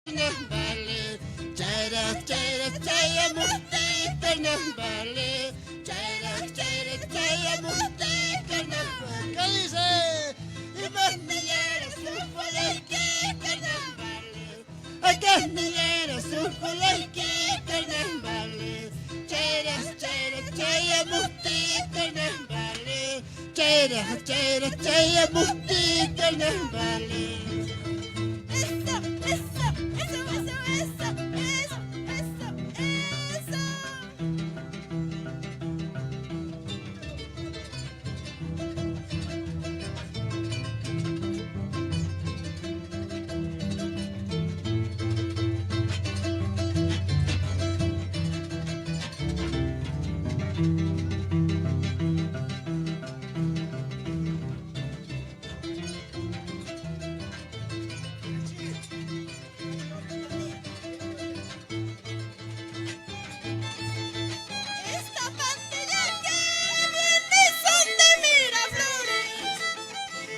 Nambale, chara, chara, chaya, mustita, nambale, chara, chara, chaya, mustita, nambale. ¿Qué dice? Y más millera, su colequita, nambale. Acá millera, su colequita, nambale. Chara, chara, chaya, mustita, nambale. Chara, chara, chaya, mustita, nambale.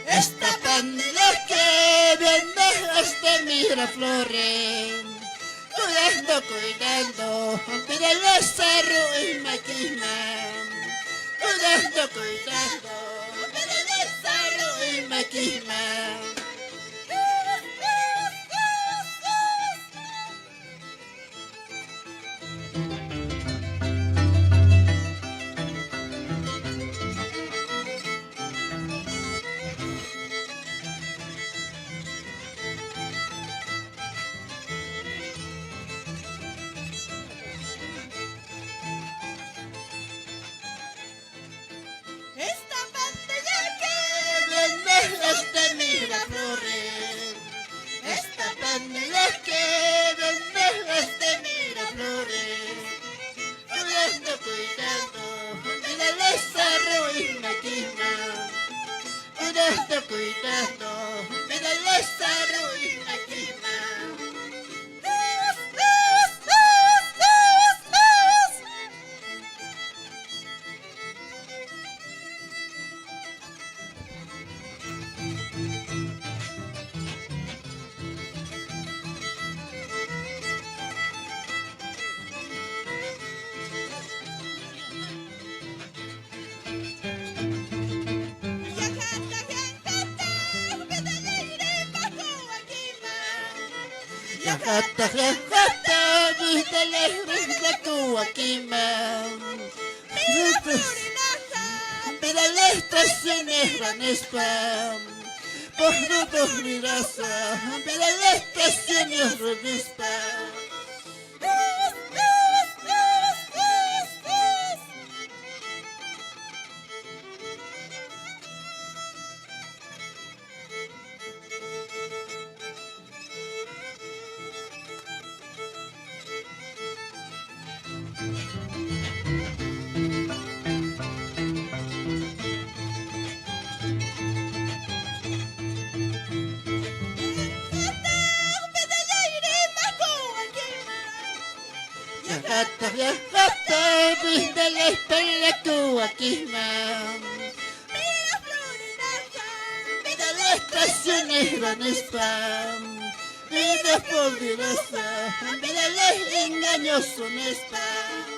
Esta pandilla que viene es de Miraflores, cuidando, cuidando, pídale cerro y maquina. Cuidando, cuidando, pídale cerro y maquina. Cuidado, mírale esa ruina quema. Jata, jata, vístele, vístele tú aquí, man. Pero la estación es gran spam. Por no dormir asa, pero la estación es gran spam. Jata, jata, vístele, espera tú aquí, man. Mira la estación es gran spam. Mira poderosa, mírale engañoso un spam.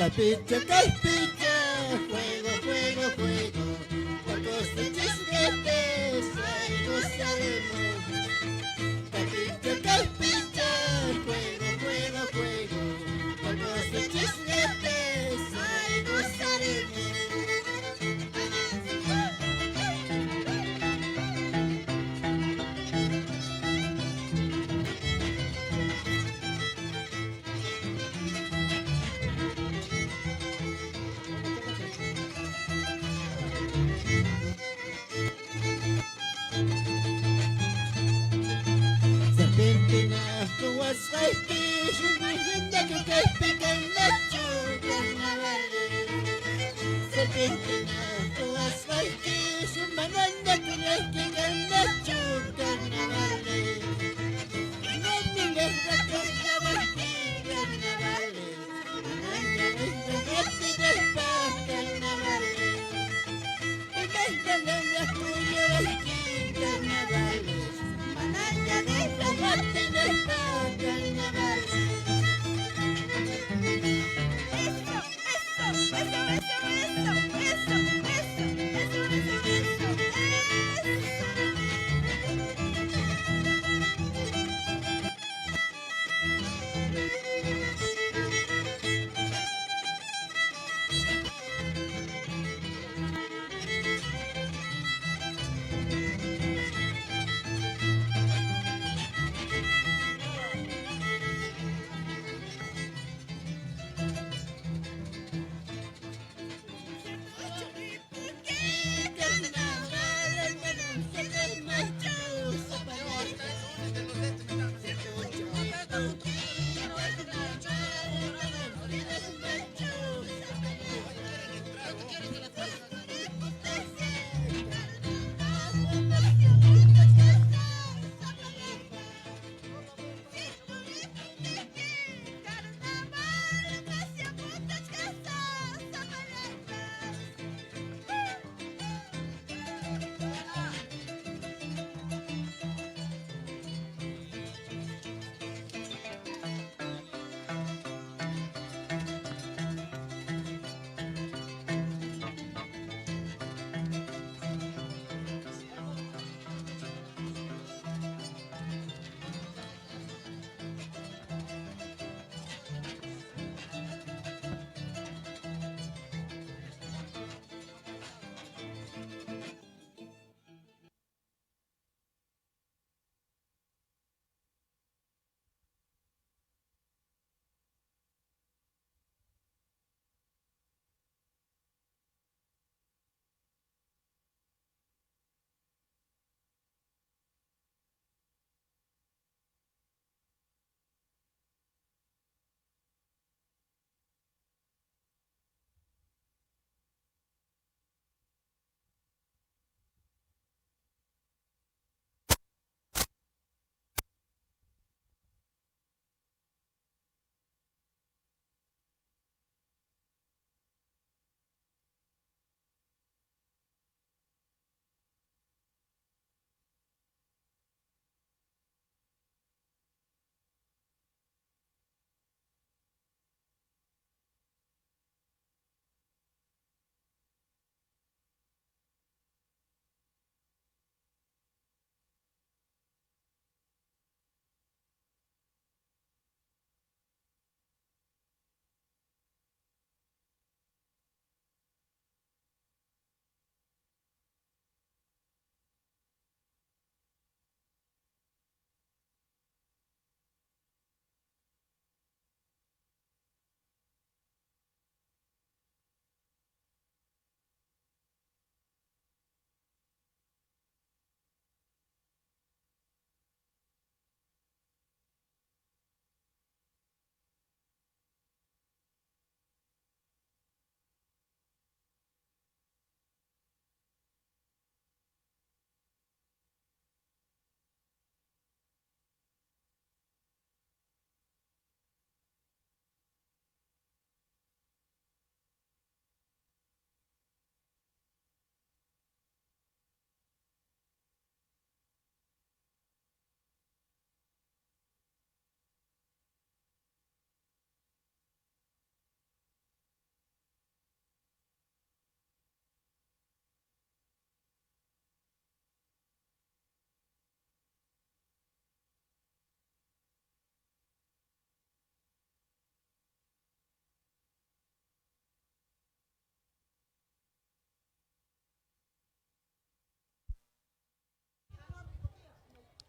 Capiche, capiche, juego, juego, juego, por cosechas verdes, ahí gozaremos. Capiche, capiche, juego, juego, juego, por cosechas verdes, ahí gozaremos.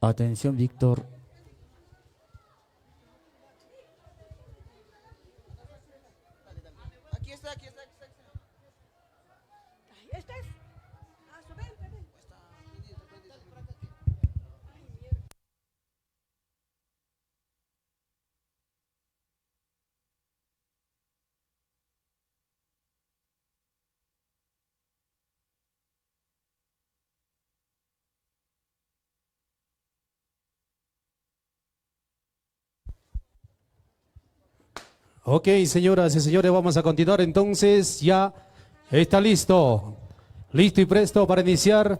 Atención, Víctor. Aquí está, aquí está, aquí está. ¿Este es? Ah, ven, ven. Ok, señoras y señores, vamos a continuar entonces. Ya está listo. Listo y presto para iniciar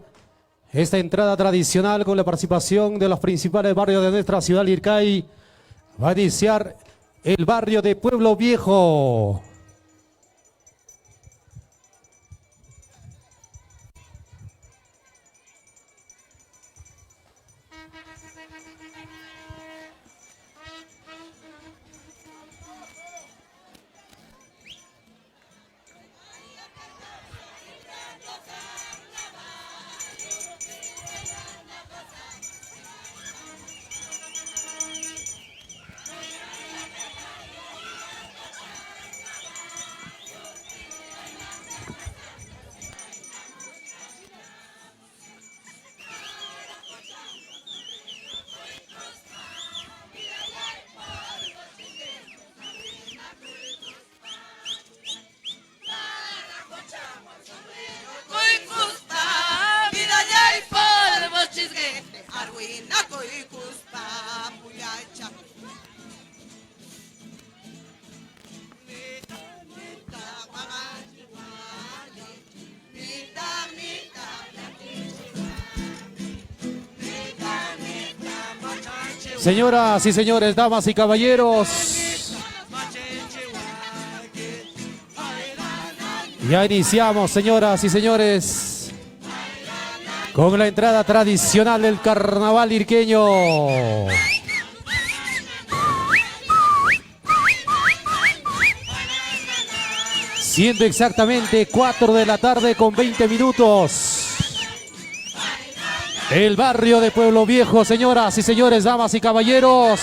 esta entrada tradicional con la participación de los principales barrios de nuestra ciudad Lircay. Va a iniciar el barrio de Pueblo Viejo. Señoras y señores, damas y caballeros, ya iniciamos, señoras y señores, con la entrada tradicional del carnaval lirqueño. Siendo exactamente 4 de la tarde con 20 minutos. El barrio de Pueblo Viejo, señoras y señores, damas y caballeros.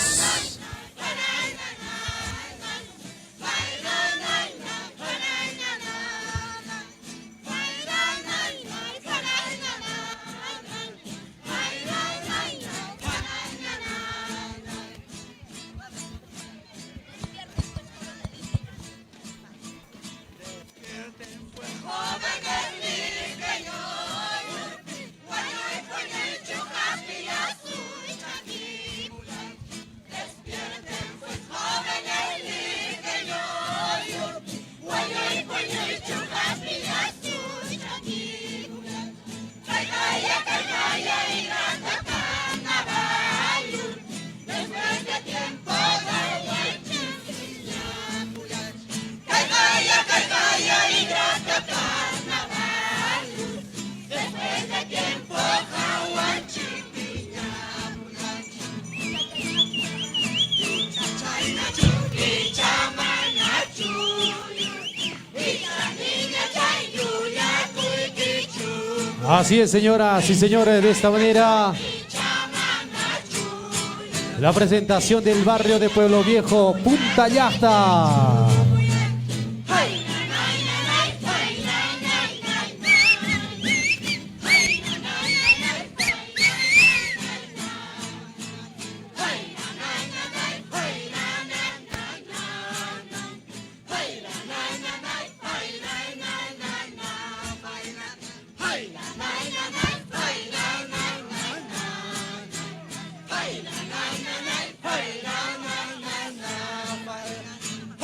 Así es, señoras y señores, de esta manera la presentación del barrio de Pueblo Viejo, Punta Llasta.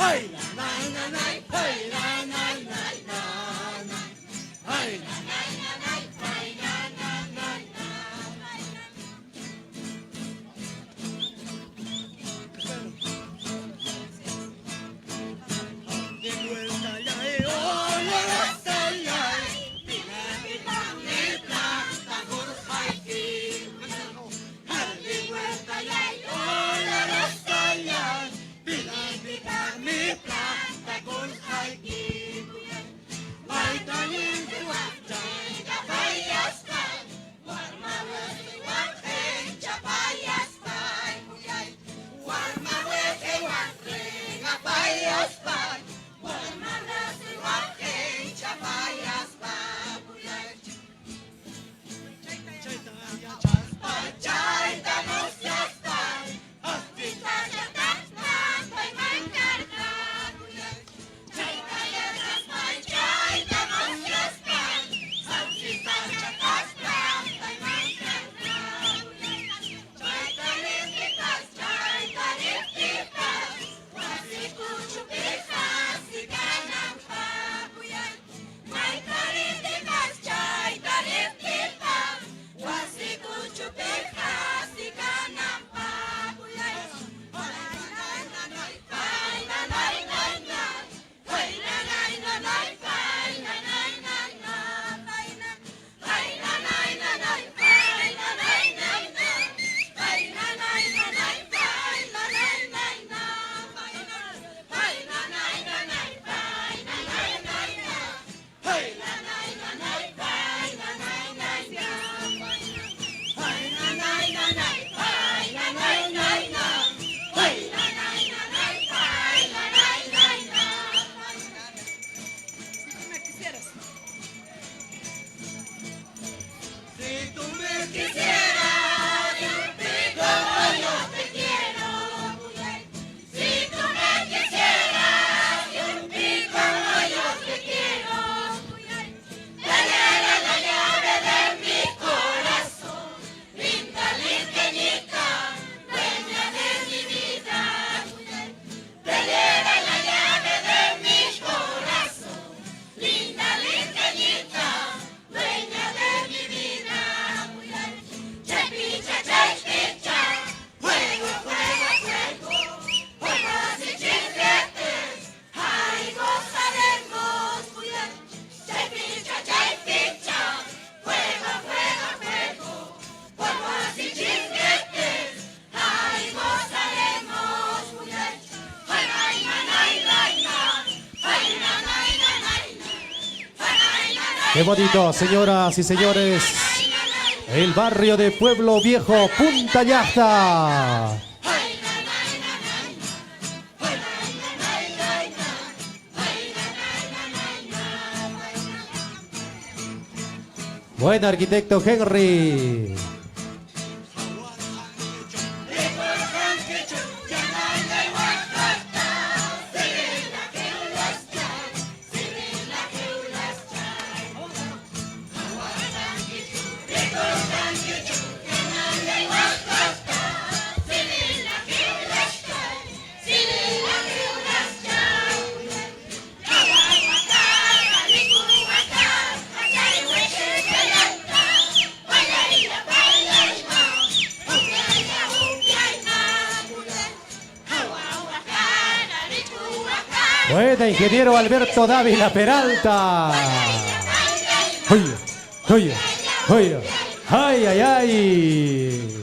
Hey! Qué bonito, señoras y señores. El barrio de Pueblo Viejo, Punta Llasta. Buen arquitecto Henry. Buena, ingeniero Alberto Dávila Peralta. Oye, oye, oye. Ay, ay, ay.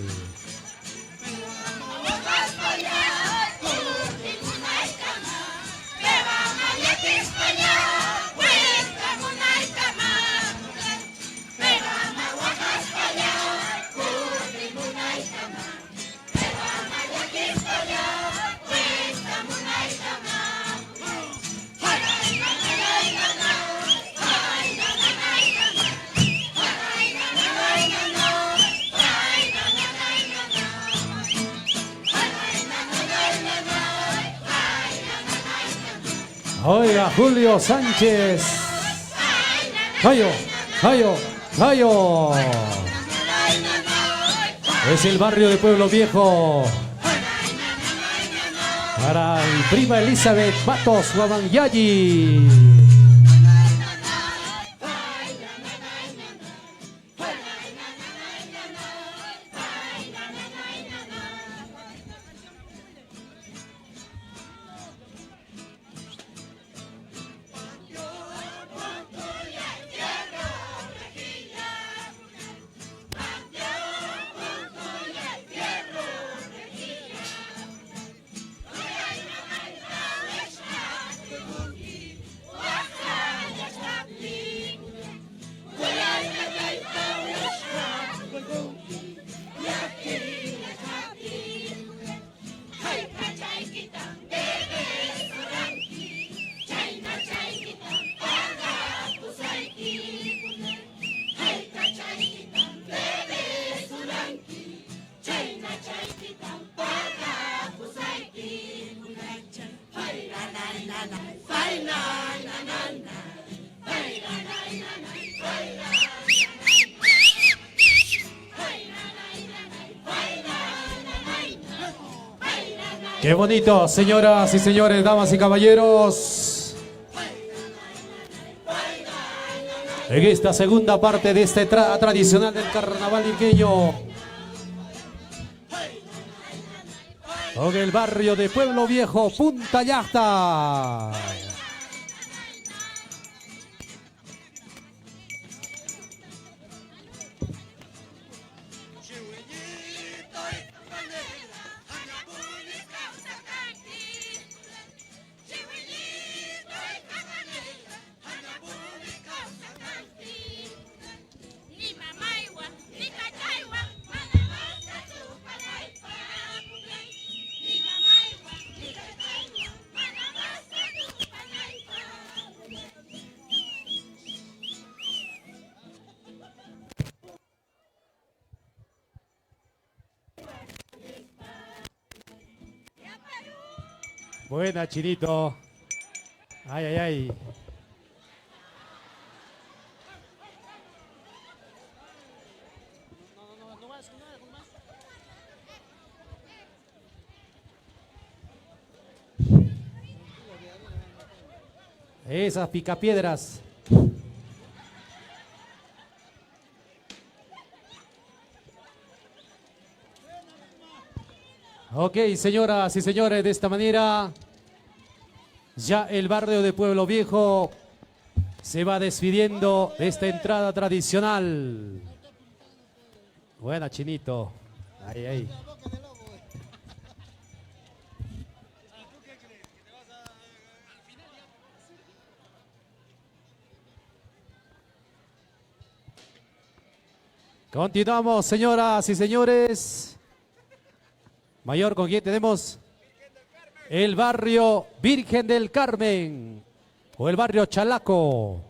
Oiga, Julio Sánchez. Gallo, gallo, gallo. Es el barrio de Pueblo Viejo. Para el prima Elizabeth Matos Guamanyayi. Qué bonito, señoras y señores, damas y caballeros. En esta segunda parte de este tradicional del carnaval iqueño, con el barrio de Pueblo Viejo, Punta Llasta. Buena, Chinito. Ay, ay, ay. Esas picapiedras. Ok, señoras y señores, de esta manera ya el barrio de Pueblo Viejo se va despidiendo de esta entrada tradicional. Buena, Chinito. Ay, ay. Continuamos, señoras y señores. Mayor, ¿con quién tenemos? El barrio Virgen del Carmen o el barrio Chalaco.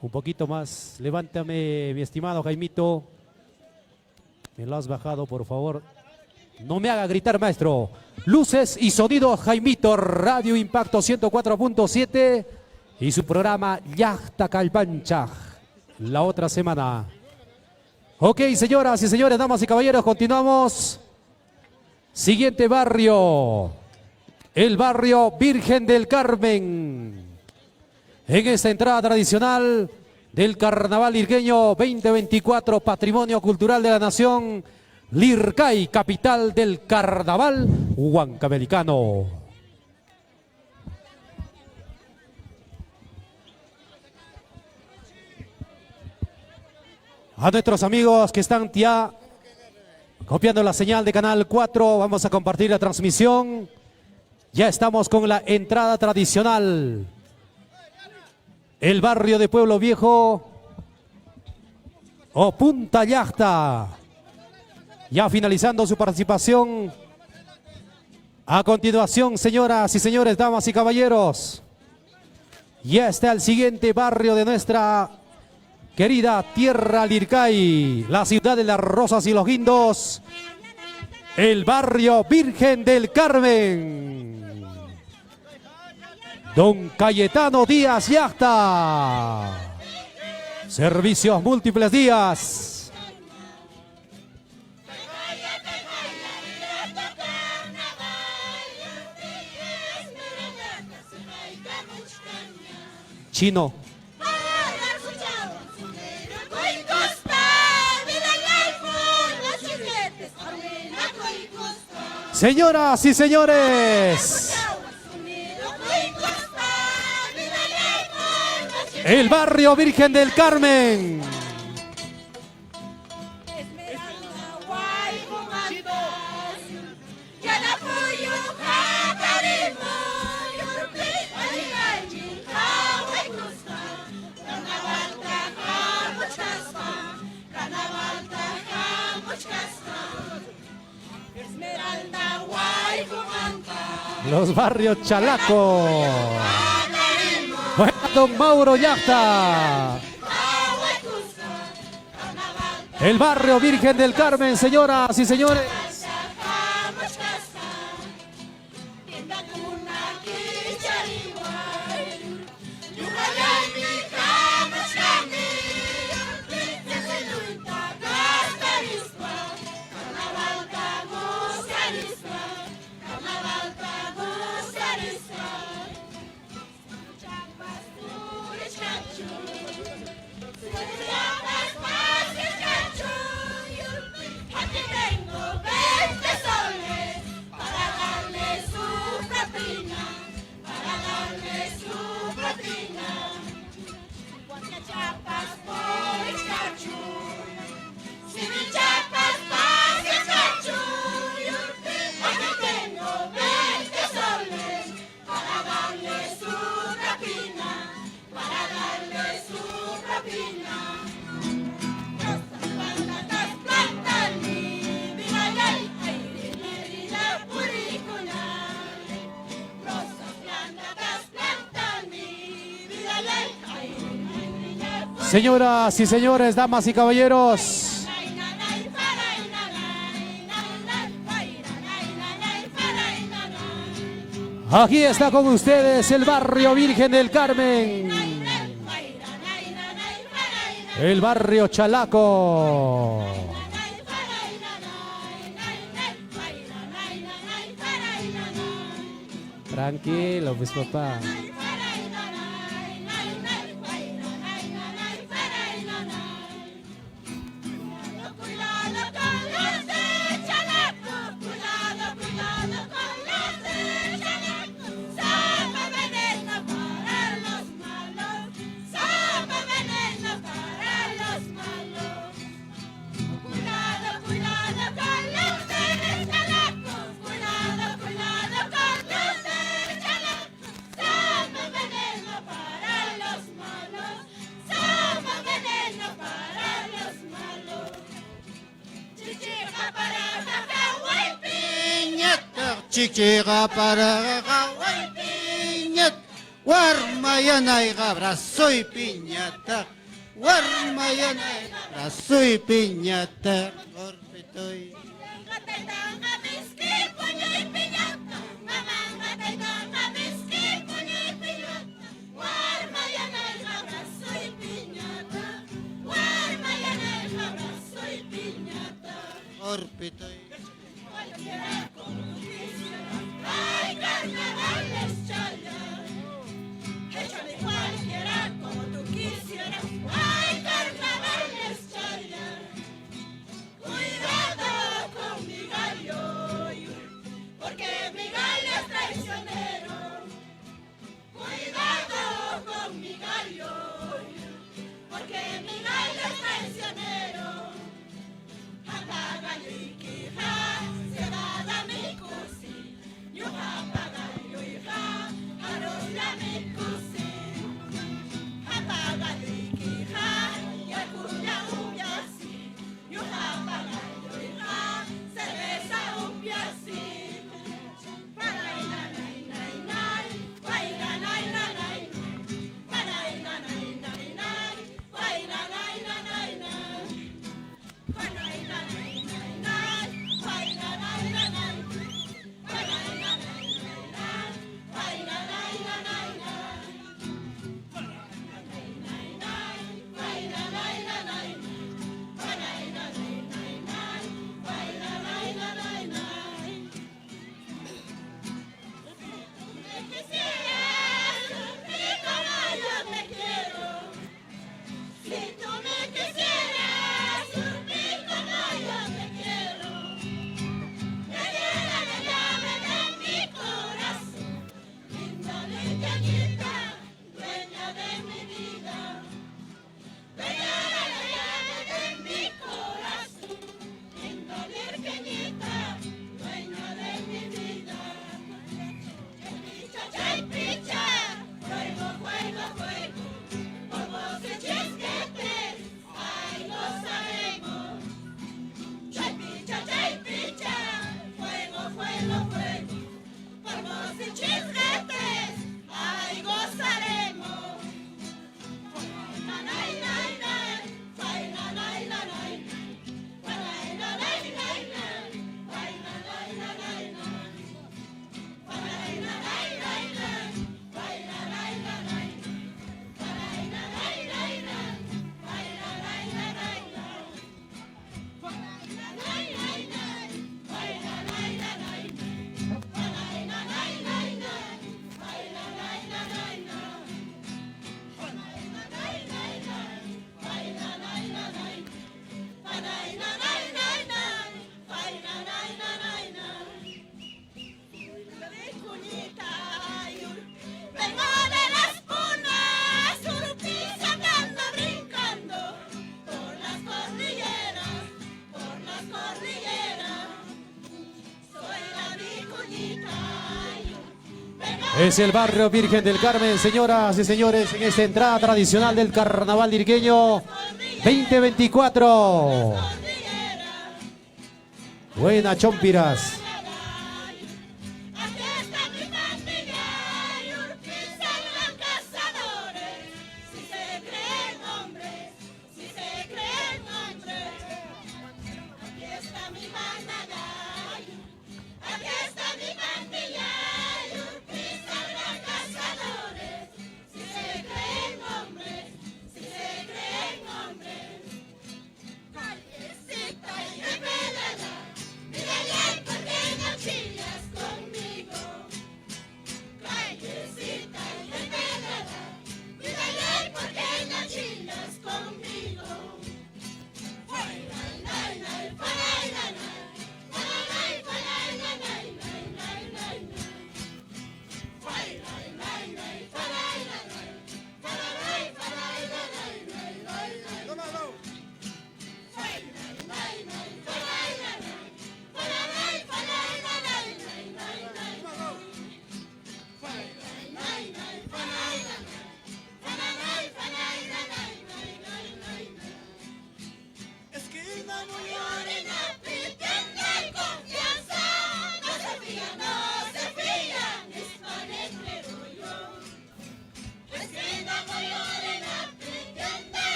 Un poquito más, levántame, mi estimado Jaimito. Me lo has bajado, por favor. No me haga gritar, maestro. Luces y sonido, Jaimito, Radio Impacto 104.7 y su programa Yachta Calpancha la otra semana. Ok, señoras y señores, damas y caballeros, continuamos. Siguiente barrio, el barrio Virgen del Carmen. En esta entrada tradicional del Carnaval Lirqueño 2024, Patrimonio Cultural de la Nación, Lircay, capital del Carnaval huancamelicano. A nuestros amigos que están ya copiando la señal de Canal 4, vamos a compartir la transmisión. Ya estamos con la entrada tradicional. El barrio de Pueblo Viejo o Punta Yachta. Ya finalizando su participación. A continuación, señoras y señores, damas y caballeros, ya está el siguiente barrio de nuestra querida tierra Lircay, la ciudad de las rosas y los guindos, el barrio Virgen del Carmen. Don Cayetano Díaz Yachta. Servicios múltiples días. Chino. Señoras y señores, el barrio Virgen del Carmen. Los barrios Chalaco. Don Mauro Yachta. El barrio Virgen del Carmen, señoras y señores. Señoras y señores, damas y caballeros, aquí está con ustedes el barrio Virgen del Carmen, el barrio Chalaco. Tranquilo, pues papá. chichiga para Hawái piñat, Guarmayanay abrazo y piñata, Guarmayanay abrazo y piñata, Orpitoy. Orpitoy. Ay, carnavales, chala. Échale cualquiera como tú quisieras. Ay, carnavales, chala. Cuidado con mi gallo, porque mi gallo es traicionero. Cuidado con mi gallo, porque mi gallo es traicionero. Apaga y quija, se va a dar mi cusi. Yo apaga yo hija, arrolla mi cusi. Apaga y quija, y acuya un piasi. Yo apaga yo hija, cerveza un piasi. Es el barrio Virgen del Carmen, señoras y señores, en esta entrada tradicional del Carnaval Liriqueño 2024. Buena, Chompiras. Porque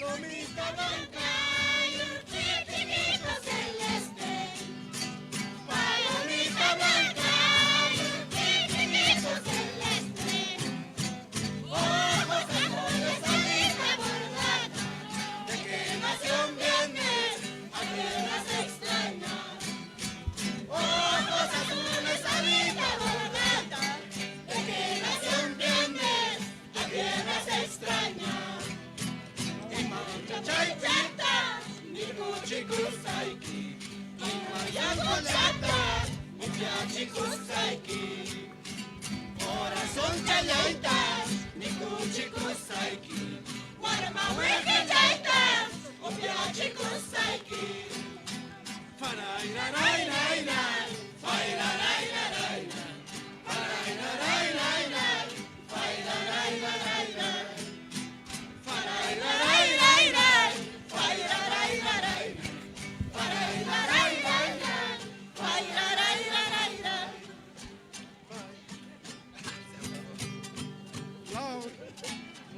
palomita blanca y un chiquitito celeste. Palomita blanca y un chiquitito celeste. Ojos azules, alita bordada. ¿De qué nación vienes? ¿A tierras extrañas? Ojos azules, alita bordada. ¿De qué nación vienes? ¿A tierras extrañas? Chaitata, ni kuchikusaiki, ni mayagochata, ni piachikusaiki. Corazón chayaitas, ni kuchikusaiki, guarmahueque chaitas, o piachikusaiki. Farairarairairai, fairarairairai, farairarairairai, fairarairairai.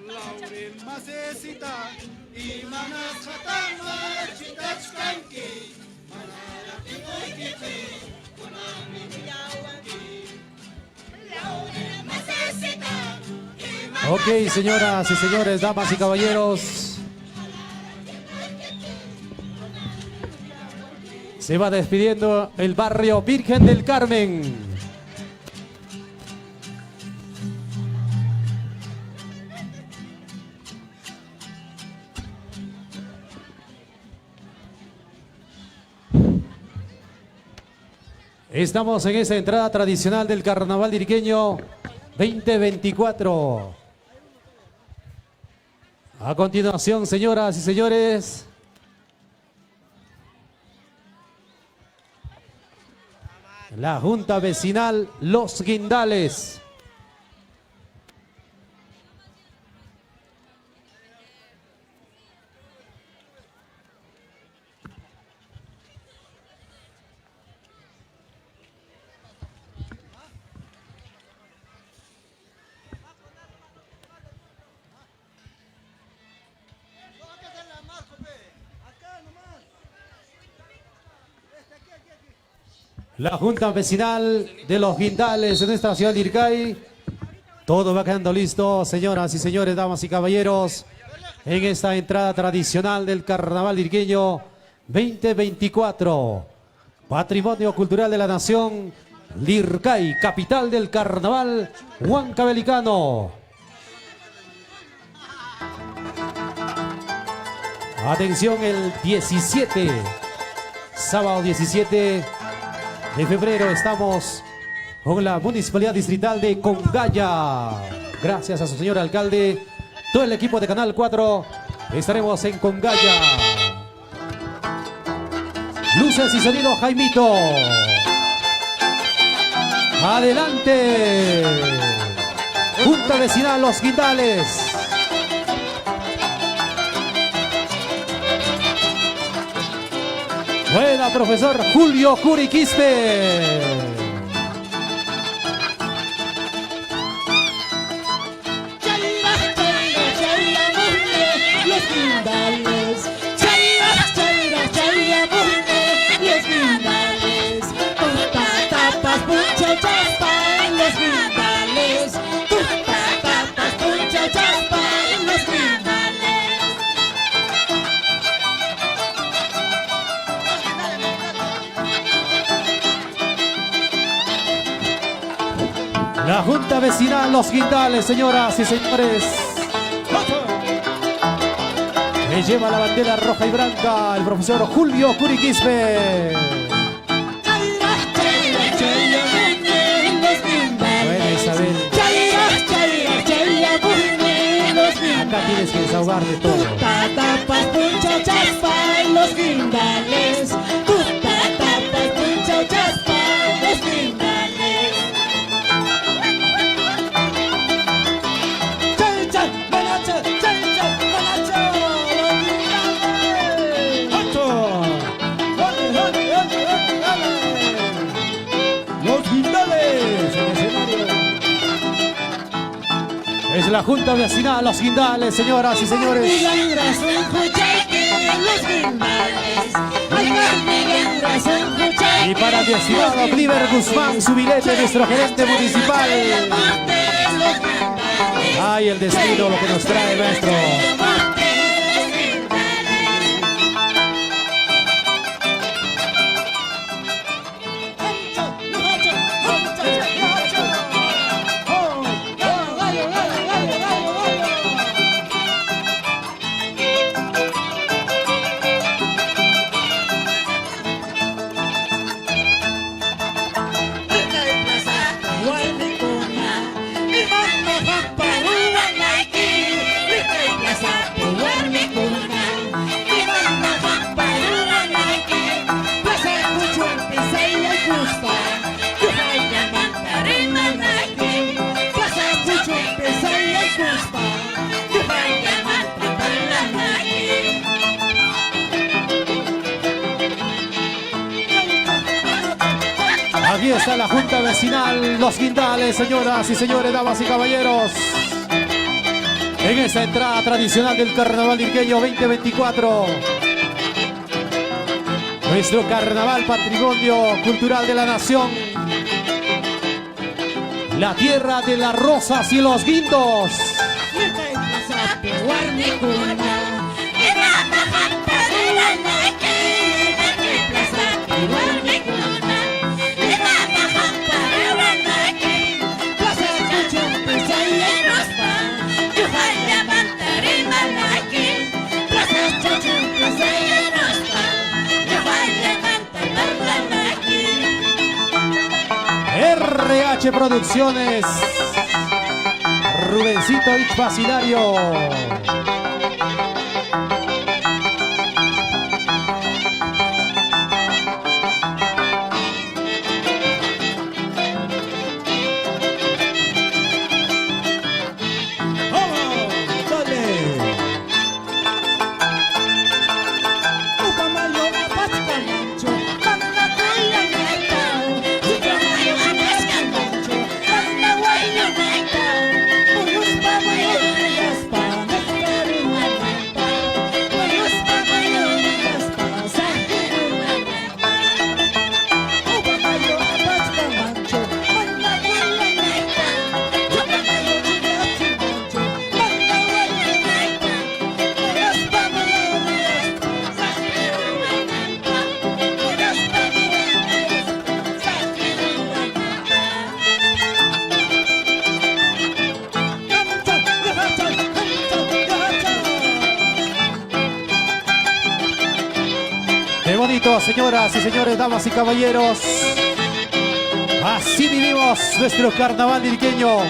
Laurel masesita y manas hatama chitachkanki manara kikoikiti kunami miyawanki. Laurel masesita y Ok, señoras y señores, damas y caballeros. Se va despidiendo el barrio Virgen del Carmen. Estamos en esa entrada tradicional del Carnaval Diriqueño 2024. A continuación, señoras y señores, la Junta Vecinal Los Guindales. La Junta Vecinal de Los Guindales de nuestra ciudad de Ircay. Todo va quedando listo, señoras y señores, damas y caballeros, en esta entrada tradicional del Carnaval Irqueño 2024. Patrimonio Cultural de la Nación, Lircay, capital del Carnaval huancabelicano. Atención, el 17, sábado 17 de febrero, estamos con la Municipalidad Distrital de Congaya. Gracias a su señor alcalde, todo el equipo de Canal 4, estaremos en Congaya. Luces y sonido, Jaimito. Adelante. Junta Vecinal Los Guindales. Buena, profesor Julio Curiquispe. Los guindales, los guindales, con tapas, puncho, chaspa, los guindales, con tapas, puncho, chaspa, los guindales. La Junta Vecinal Los Guindales, señoras y señores. Me lleva la bandera roja y blanca el profesor Julio Curiquispe. Buena, Isabel. Acá tienes que desahogarte todo. Tapas, puncho, chaspa, los guindales. Tapas, puncho, chaspa, los guindales. Es la Junta Vecinal Los Guindales, señoras y señores. Y para mi estimado Cliver Guzmán, su bilete, nuestro gerente municipal. Ay, el destino, lo que nos trae, maestro. Aquí está la Junta Vecinal Los Guindales, señoras y señores, damas y caballeros. En esta entrada tradicional del Carnaval Irqueño 2024. Nuestro carnaval patrimonio cultural de la nación. La tierra de las rosas y los guindos. RH Producciones, Rubencito Ixfacinario. Qué bonito, señoras y señores, damas y caballeros. Así vivimos nuestro carnaval irqueño.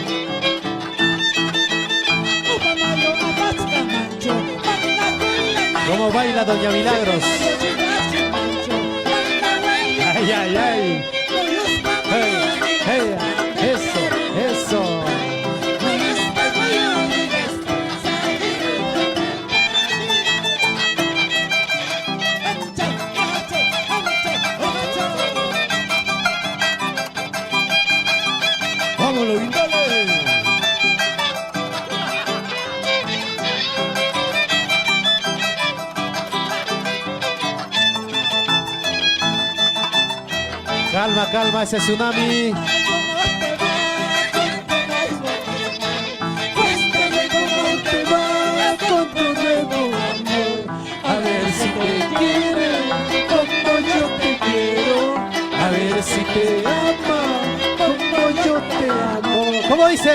Como baila Doña Milagros. Ay, ay, ay. Hey, hey, eso, eso. ¡Vámonos, Guindales! Calma, calma, ese tsunami. A ver si te quiere como yo te quiero. A ver si te ama como yo te amo. ¿Cómo dice?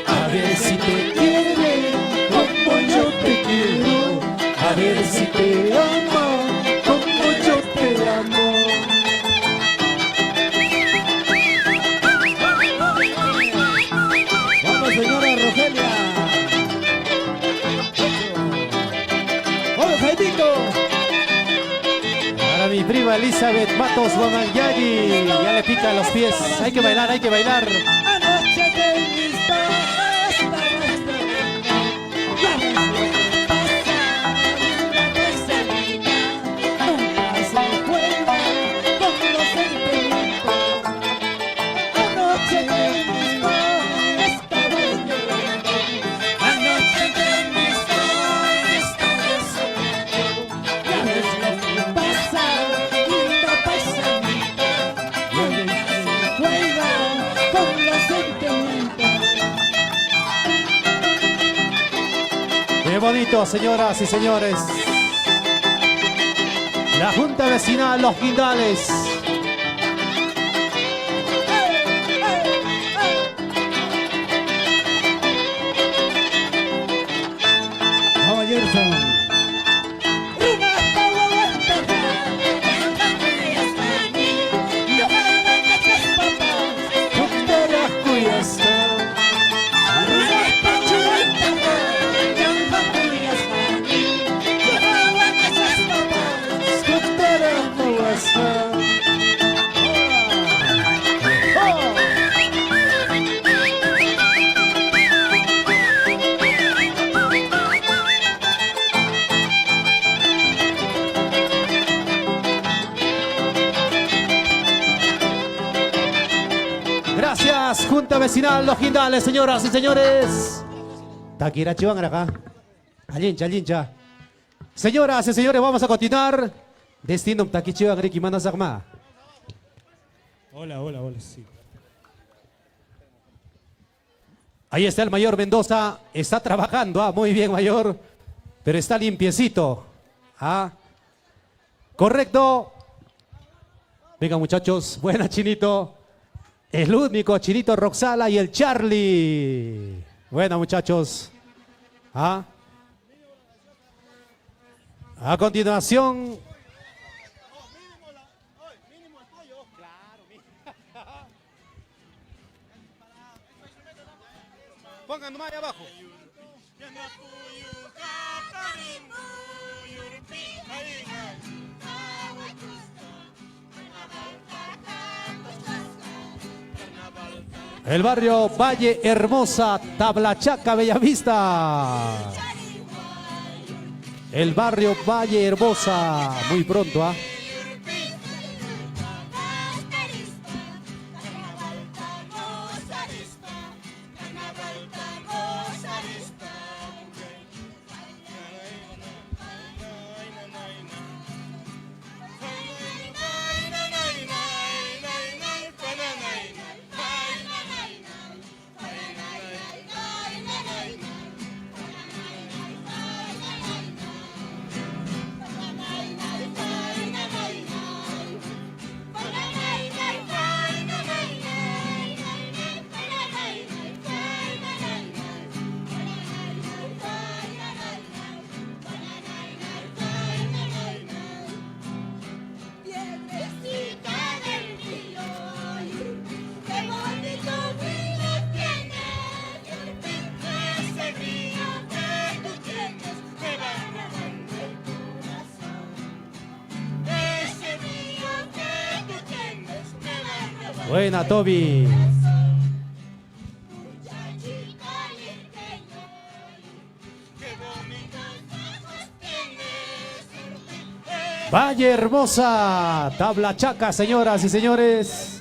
A ver si te quiere como yo te quiero. A ver si te ama como yo te amo. Vamos, señora Rogelia. Vamos, Jaimito. Para mi prima Elizabeth Matos Guamanyari. Ya le pican los pies. Hay que bailar, hay que bailar. bonito, señoras y señores. La Junta Vecinal Los Guindales. Vamos, Gerson. Gracias, Junta Vecinal Los Guindales, señoras y señores. Takira Chivangar acá. Alincha, alincha. Señoras y señores, vamos a continuar. Destino Taki Chivangar y Kimana Sagma. Hola, sí. Ahí está el mayor Mendoza. Está trabajando. Muy bien, mayor. Pero está limpiecito. Correcto. Venga, muchachos. Buena, Chinito. El único Chinito Roxala y el Charlie. Buena, muchachos. A continuación. Pongan nomás ahí abajo. El barrio Valle Hermosa, Tablachaca, Bellavista. El barrio Valle Hermosa, muy pronto, Buena, Toby. Valle Hermosa, Tablachaca, señoras y señores.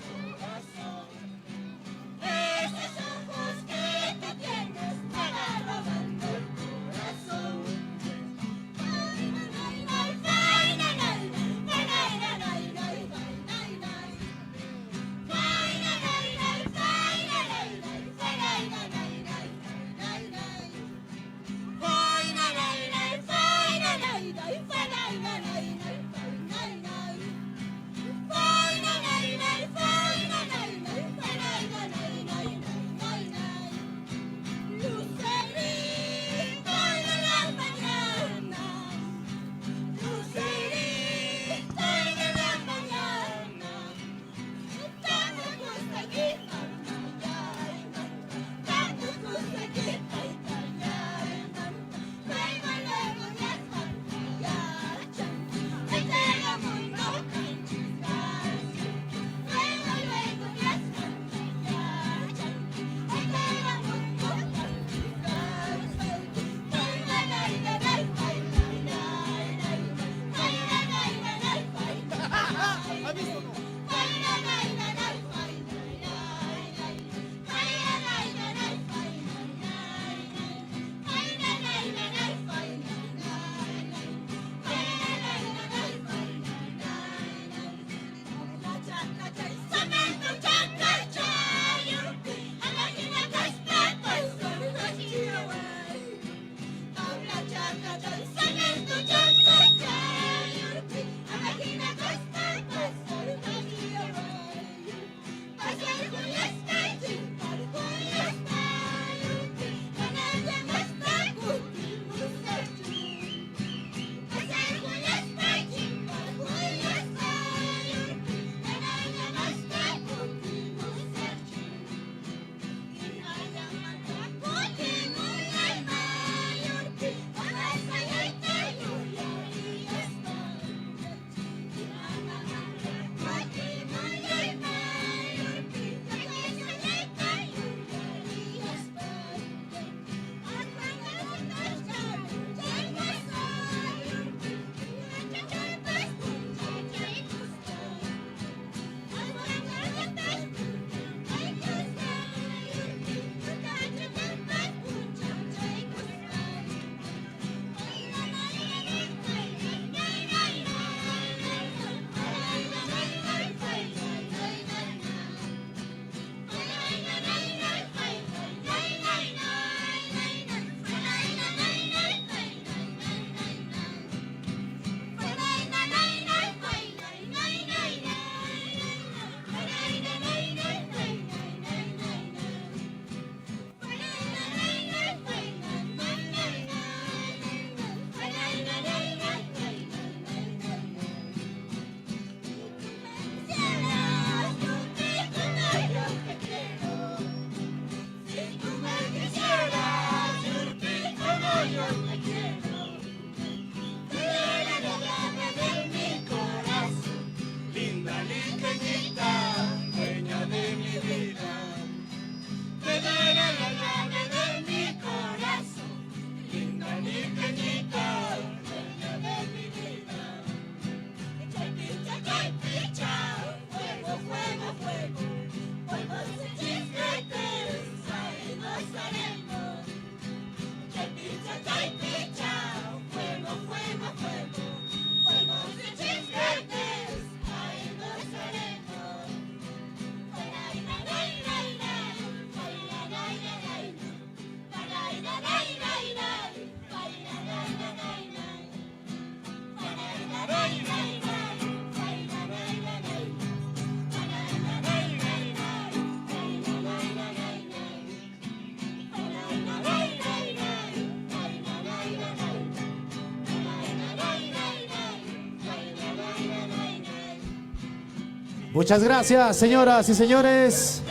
Muchas gracias, señoras y señores.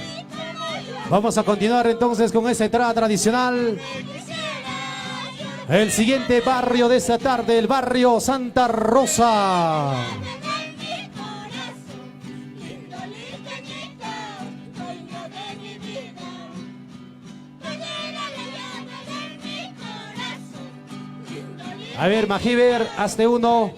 Vamos a continuar entonces con esta entrada tradicional. El siguiente barrio de esta tarde, el barrio Santa Rosa. A ver, Majiver, hazte uno.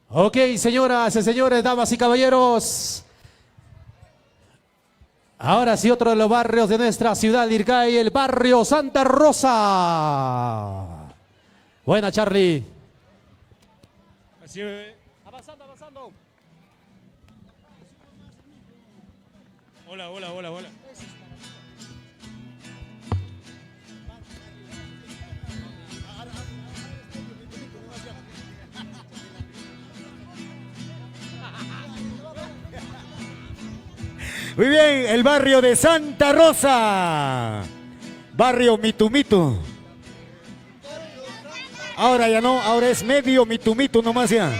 Ok, señoras y señores, damas y caballeros. Ahora sí, otro de los barrios de nuestra ciudad, Lircay, el barrio Santa Rosa. Buena, Charlie. Así, bebé. Avanzando, avanzando. Hola, hola, hola, hola. Muy bien, el barrio de Santa Rosa. Barrio Mitu Mitu. Ahora ya no, ahora es medio Mitu Mitu nomás ya.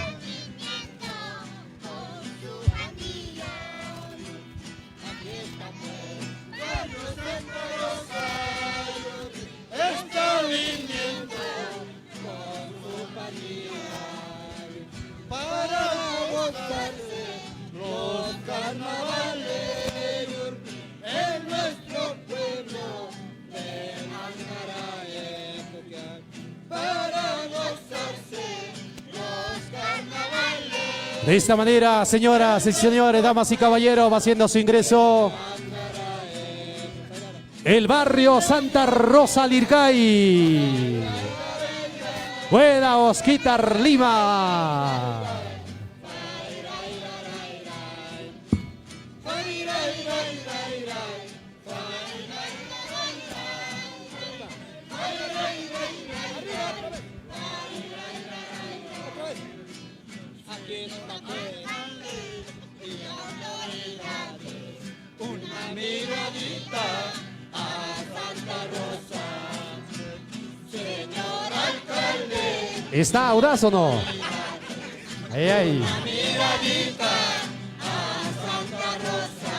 Está viniendo con su familia para gozarse los carnavales en nuestro pueblo de Mangarae, para gozarse los carnavales. De esta manera, señoras y señores, damas y caballeros, va haciendo su ingreso el barrio Santa Rosa, Lircay. Buena, Osquitar Lima. Una miradita a Santa Rosa, señor alcalde. ¿Está audaz o no? Ay, ay. Una miradita a Santa Rosa,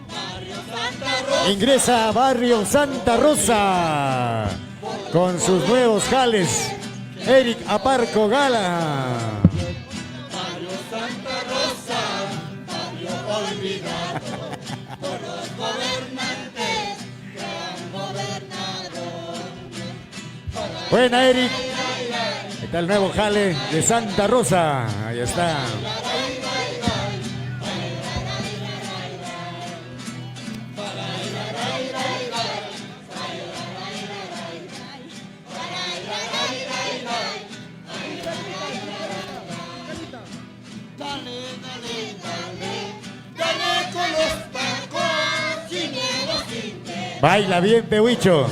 barrio Santa Rosa. Ingresa a barrio Santa Rosa con sus nuevos jales. Eric Aparco Gala. Barrio Santa Rosa, barrio olvidado por los gobernantes que han gobernado. Buena, Eric. Ahí está el nuevo jale de Santa Rosa. Ahí está. Dale, dale, dale, dale con los tacos, sin miedo, sin temor. Baila bien, Pehuicho.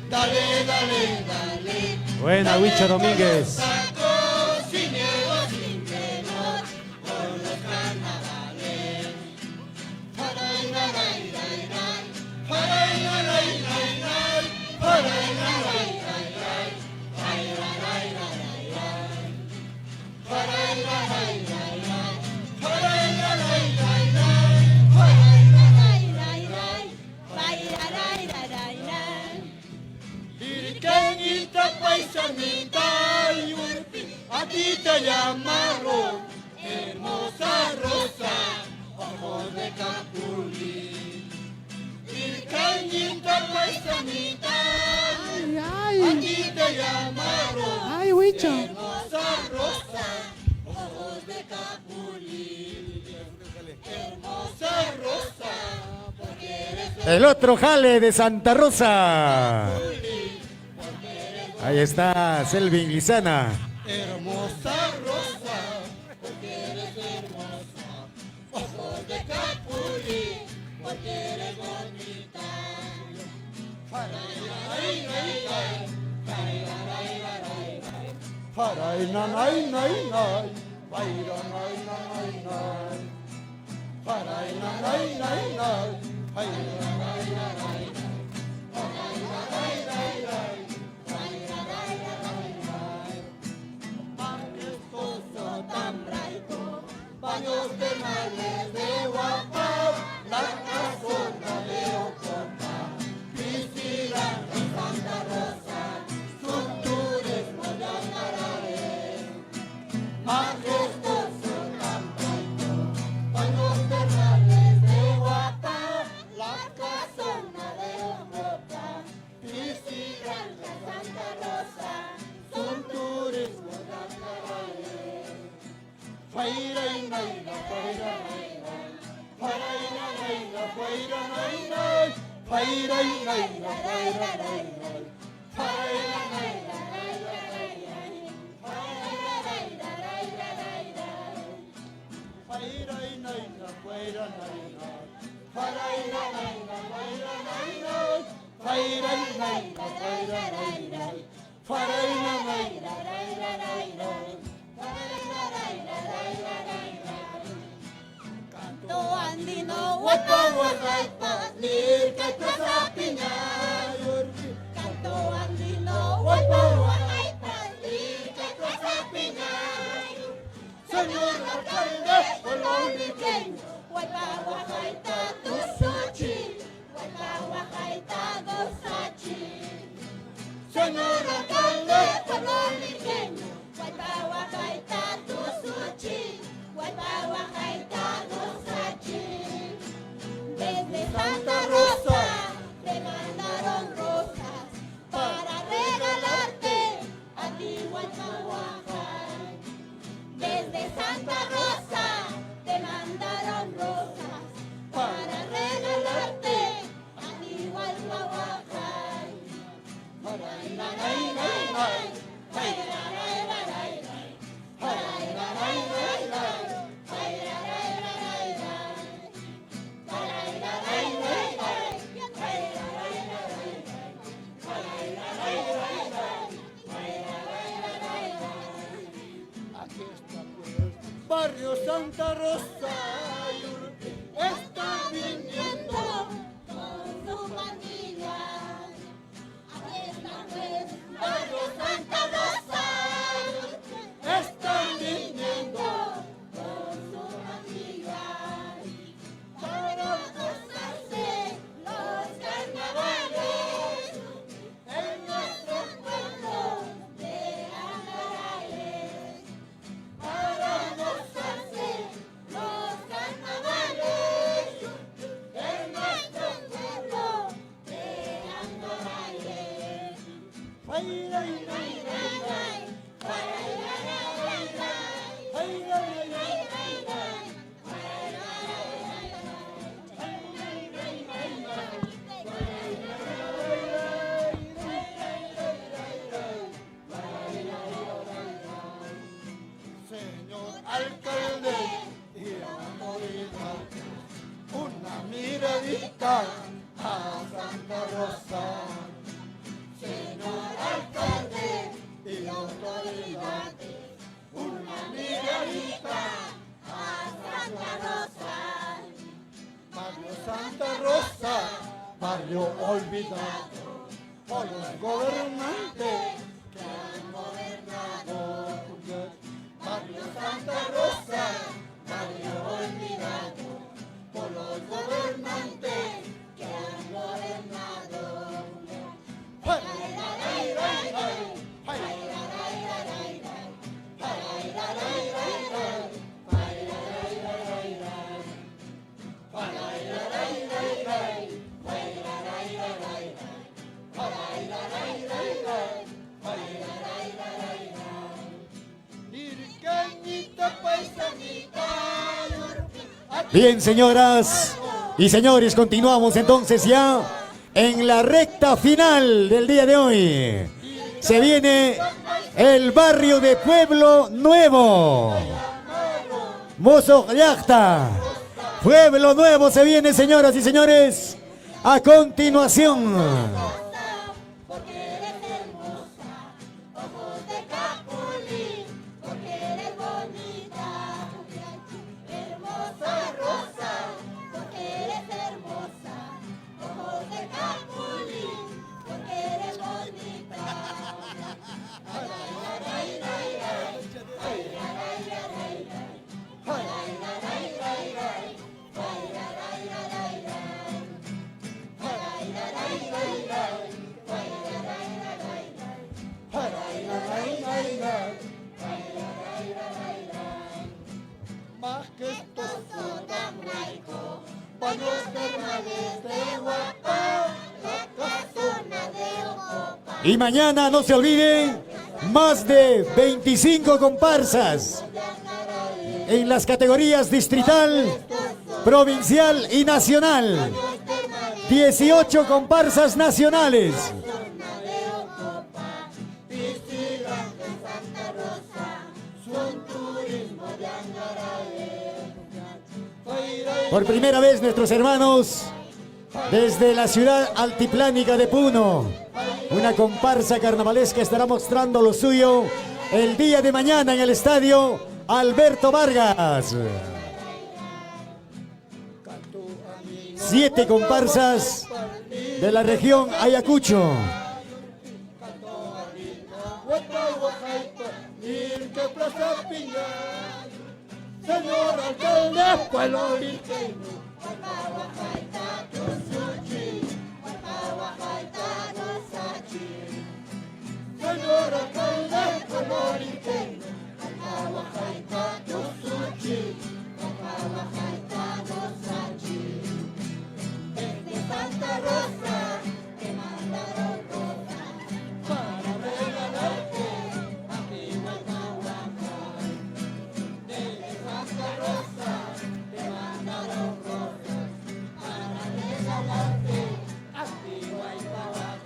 Dale, dale, dale. Buena, Huicho Domínguez. Tacos, sin miedo, sin temor, por los carnavales. Haray, haray, haray, haray, haray, haray, haray, haray, haray, haray, haray, haray, haray, haray, haray, haray, haray, escucho. Hermosa rosa, ojos de capulín. Hermosa rosa, porque eres El otro jale de Santa Rosa. Ahí está Selvin Lizana. Hermosa rosa, porque eres hermosa. Ojos de capulí, porque eres bonita. Faray nanay nay nay, bayra nay nanay nay. Faray nanay nay nay, bayra nay nay. Faray nanay nay nay, bayra nay nay. Majestuoso tan braico, baños termales de Guapao, la casona de Ocopa, Piscina de Santa Rosa, sus turismo de Alcarae. Majestuoso tan braico, baños termales de Guapao, la casona de Ocopa, Piscina de Santa Rosa, sus turismo de Alcarae. Faira y naira, faira naira, faira naira, faira naira, faira y naira, faira naira, faira naira, faira y naira, faira naira, faira naira, faira naira, faira y naira, faira naira, faira naira. canto andino, guapa, guapa, lirka, casa, piña. Canto andino, guapa, guapa, lirka, casa, piña. Señor alcalde, colombiano, guapa, guapa, tu suchi, guapa, guapa, gozachi. Señor alcalde, colombiano, guapa, guapa, tu suchi, guapa, guapa, gozachi. Desde Santa Rosa te mandaron rosas para regalarte a ti, Huachahuacán. Desde Santa Rosa te mandaron rosas para regalarte a ti, Huachahuacán. Barrio Santa Rosa, está viniendo con su pandilla. Aquí está pues, Barrio Santa Rosa. están viniendo Con su pandilla. Para gozarse los carnavales en nuestro pueblo de Angaraes. Para gozarse los carnavales en nuestro pueblo de Angaraes. Faira y señor alcalde y autoridad, una miradita a Santa Rosa. Señor alcalde y autoridad, una miradita A Santa Rosa. Barrio Santa Rosa, barrio olvidado por los gobernantes que han gobernado. Barrio Santa Rosa, barrio olvidado por los gobernantes que han gobernado. Bien, señoras y señores, continuamos entonces ya en la recta final del día de hoy. Se viene el barrio de Pueblo Nuevo. Mozo Yachta. Pueblo Nuevo se viene, señoras y señores. A continuación. Porque eres hermosa, ojos de capulín, porque eres bonita, hermosa rosa, porque eres hermosa, ojos de capulín, porque eres bonita. Majestuoso Damaico, baños termales de Guapa, la casona de Ocopa. Y mañana, no se olviden, más de 25 comparsas en las categorías distrital, provincial y nacional. 18 comparsas nacionales. Por primera vez nuestros hermanos desde la ciudad altiplánica de Puno, una comparsa carnavalesca estará mostrando lo suyo el día de mañana en el estadio Alberto Vargas. 7 comparsas de la región Ayacucho. Señor alcalde, pueblo señor alcalde, pueblo desde Santa Rosa te mandaron rosas para regalarte aquí en Guanajuato. Desde Santa Rosa te mandaron rosas para regalarte aquí en Guanajuato.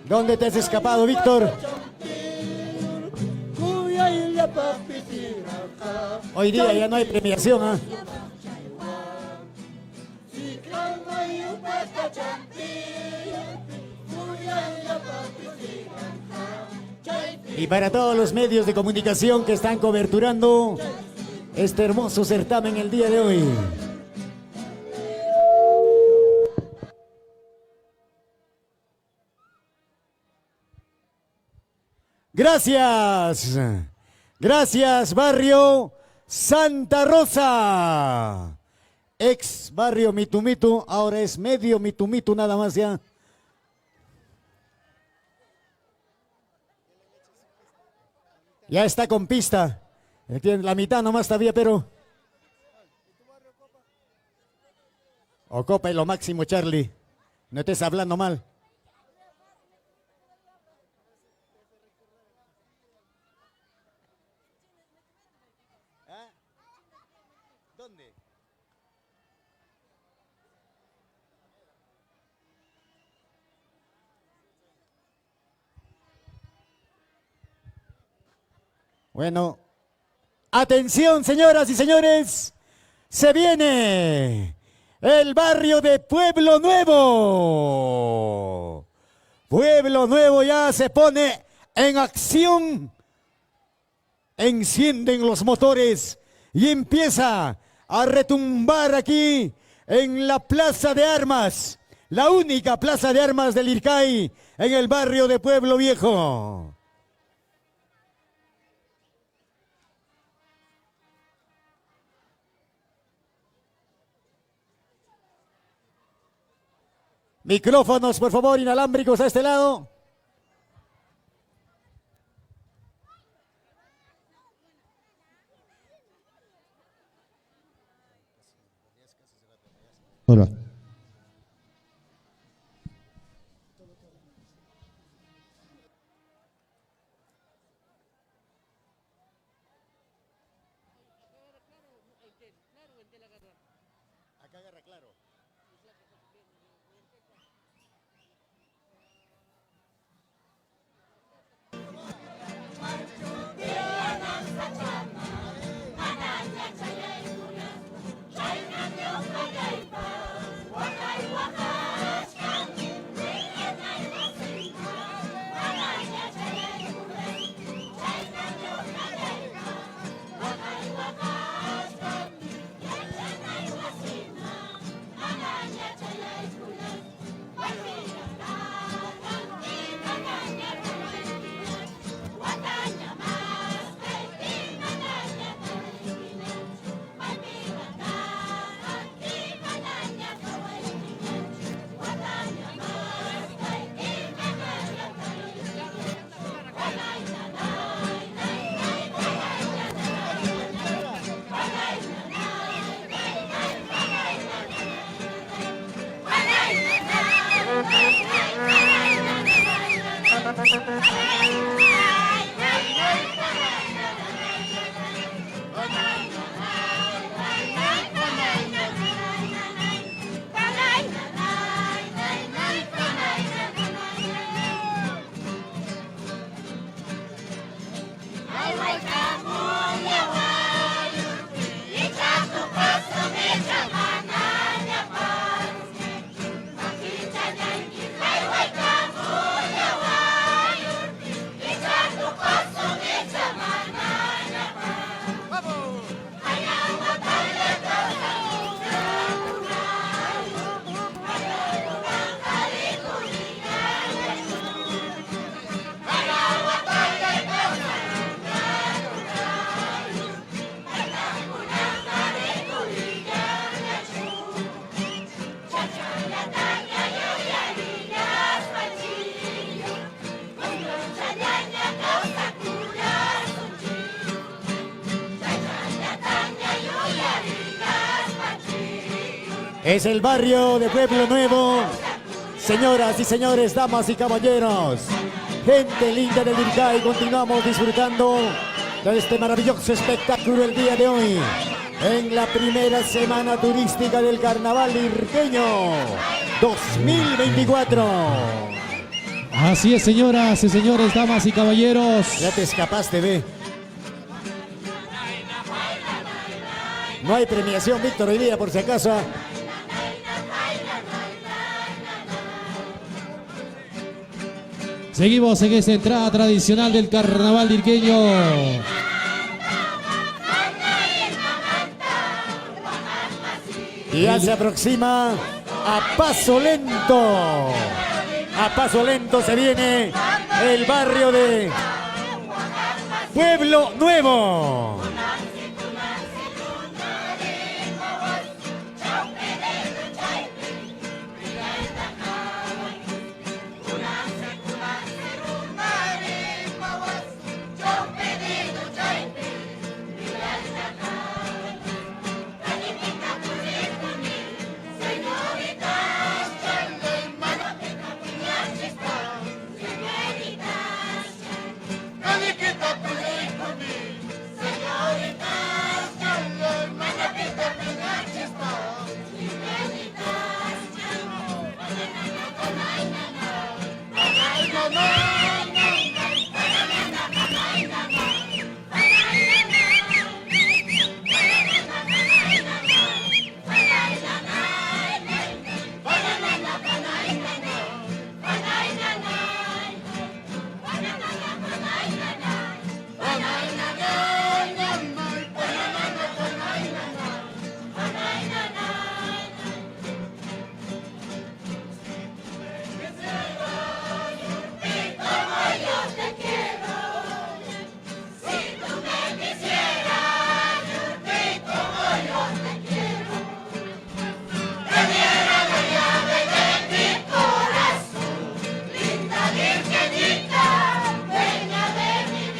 ¿Dónde te has escapado, Víctor? Hoy día ya no hay premiación, ¿ah? Y para todos los medios de comunicación que están coberturando este hermoso certamen el día de hoy. Gracias. Gracias, barrio Santa Rosa. Ex barrio Mitumitu, ahora es medio Mitumitu nada más ya. Ya está con pista. La mitad nomás todavía, pero... Ocopa es lo máximo, Charlie. No estés hablando mal. ¿Dónde? Bueno, atención, señoras y señores, se viene el barrio de Pueblo Nuevo. Pueblo Nuevo ya se pone en acción. Encienden los motores y empieza a retumbar aquí en la Plaza de Armas, la única plaza de armas del Ircay en el barrio de Pueblo Viejo. Micrófonos, por favor, inalámbricos a este lado. Hola. Es el barrio de Pueblo Nuevo. Señoras y señores, damas y caballeros, gente linda del Ircay, continuamos disfrutando de este maravilloso espectáculo el día de hoy, en la primera semana turística del Carnaval Irqueño 2024. Así es, señoras y señores, damas y caballeros. Ya te escapaste, ve. No hay premiación, Víctor, hoy día, por si acaso. Seguimos en esta entrada tradicional del Carnaval Irqueño. Y ya se aproxima a paso lento. A paso lento se viene el barrio de Pueblo Nuevo.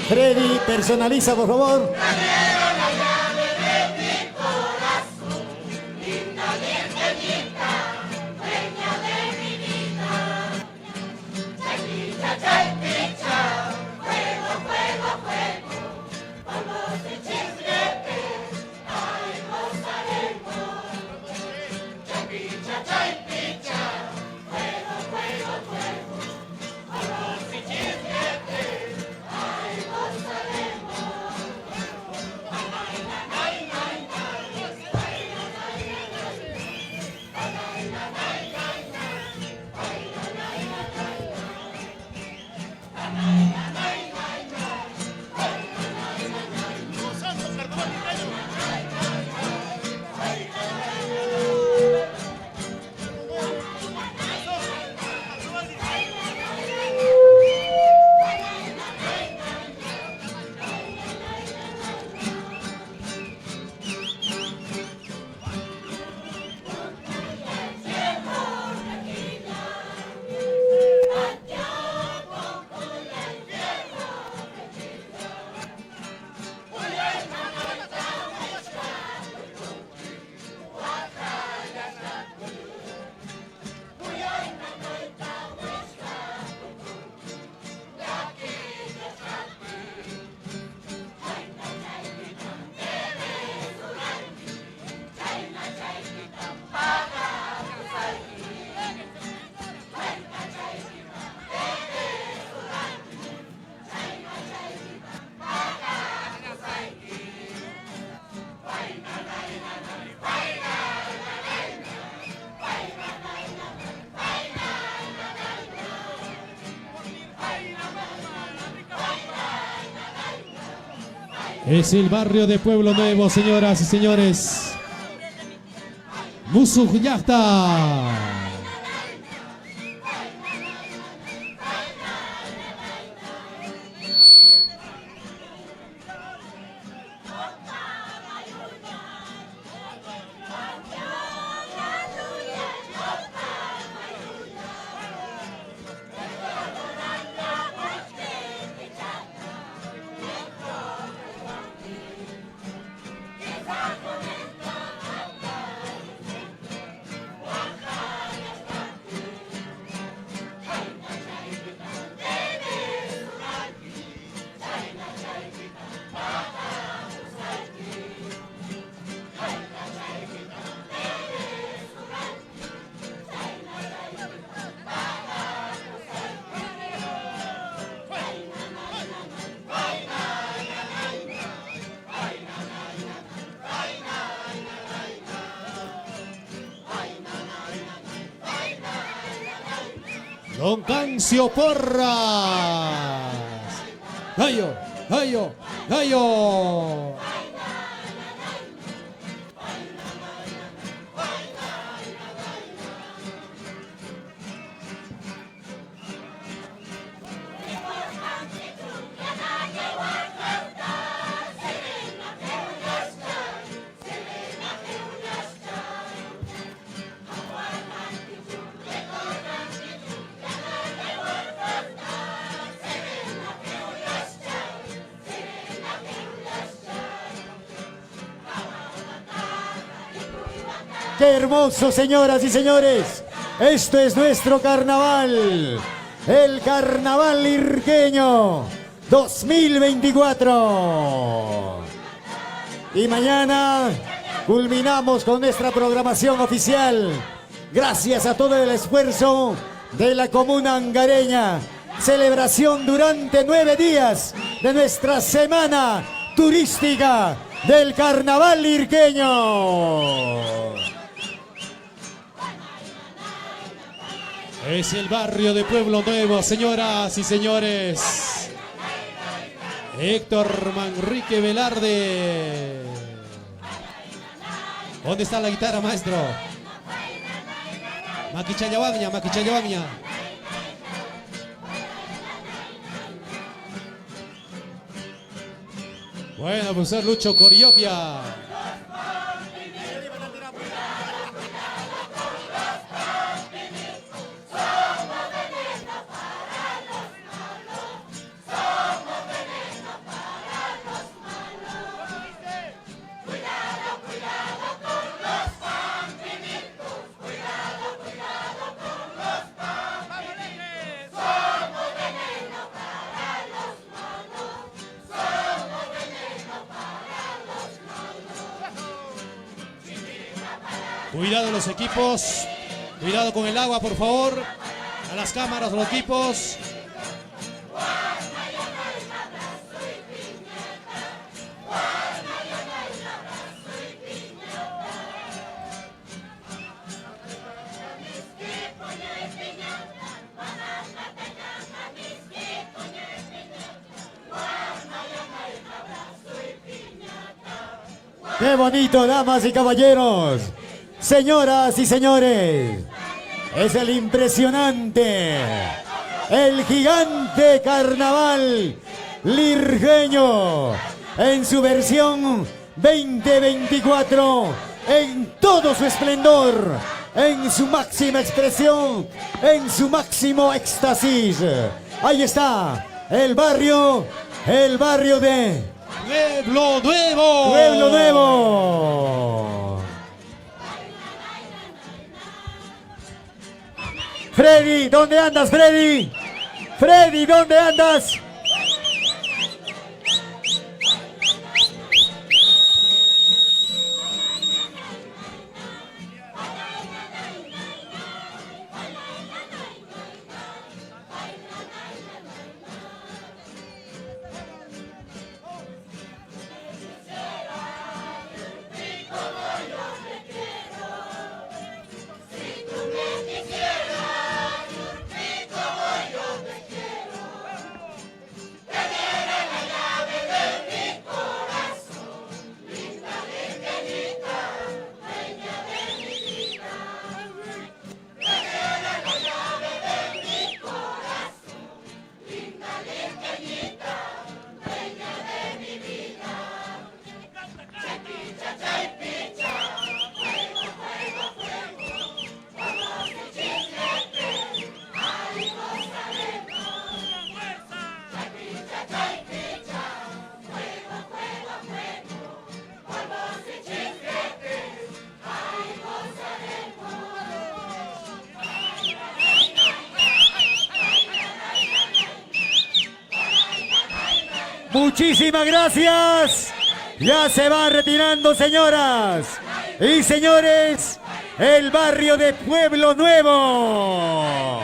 Freddy, personaliza, por favor. La llave de mi corazón, linda virgencita. Es el barrio de Pueblo Nuevo, señoras y señores. Musujyakta. Don Cancio Porras. Gallo, gallo, gallo. ¡Qué hermoso, señoras y señores! Esto es nuestro carnaval. El Carnaval Lirqueño 2024. Y mañana culminamos con nuestra programación oficial. Gracias a todo el esfuerzo de la comuna angareña. Celebración durante 9 días de nuestra semana turística del Carnaval Lirqueño. Es el barrio de Pueblo Nuevo, señoras y señores. Héctor Manrique Velarde. ¿Dónde está la guitarra, maestro? Maquichayabaña, Maquichayabaña. Bueno, profesor Lucho Coriopia. Cuidado los equipos, cuidado con el agua, por favor. A las cámaras, los equipos. ¡Qué bonito, damas y caballeros! Señoras y señores, es el impresionante, el gigante carnaval lirqueño en su versión 2024, en todo su esplendor, en su máxima expresión, en su máximo éxtasis. Ahí está el barrio de Pueblo Nuevo. Pueblo Nuevo. Freddy, ¿dónde andas, Freddy? Freddy, ¿dónde andas? Muchísimas gracias. Ya se va retirando, señoras y señores, el barrio de Pueblo Nuevo.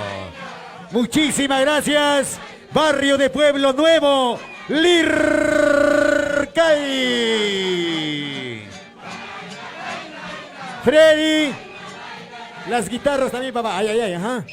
Muchísimas gracias, barrio de Pueblo Nuevo, Lircay. Freddy, las guitarras también, papá. Ay, ay, ay, ajá.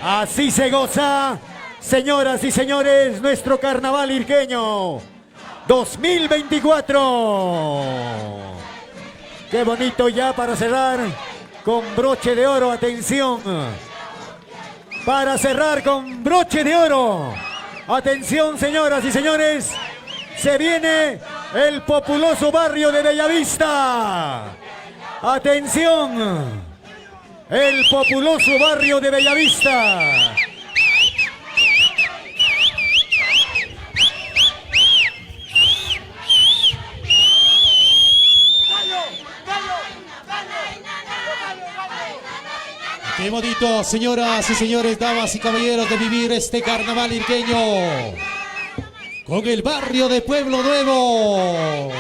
Así se goza, señoras y señores, nuestro carnaval irqueño 2024. Qué bonito ya para cerrar con broche de oro, atención. Para cerrar con broche de oro. Atención, señoras y señores, se viene el populoso barrio de Bellavista. Atención. El populoso barrio de Bellavista. Qué bonito, señoras y señores, damas y caballeros, de vivir este carnaval irqueño con el barrio de Pueblo Nuevo.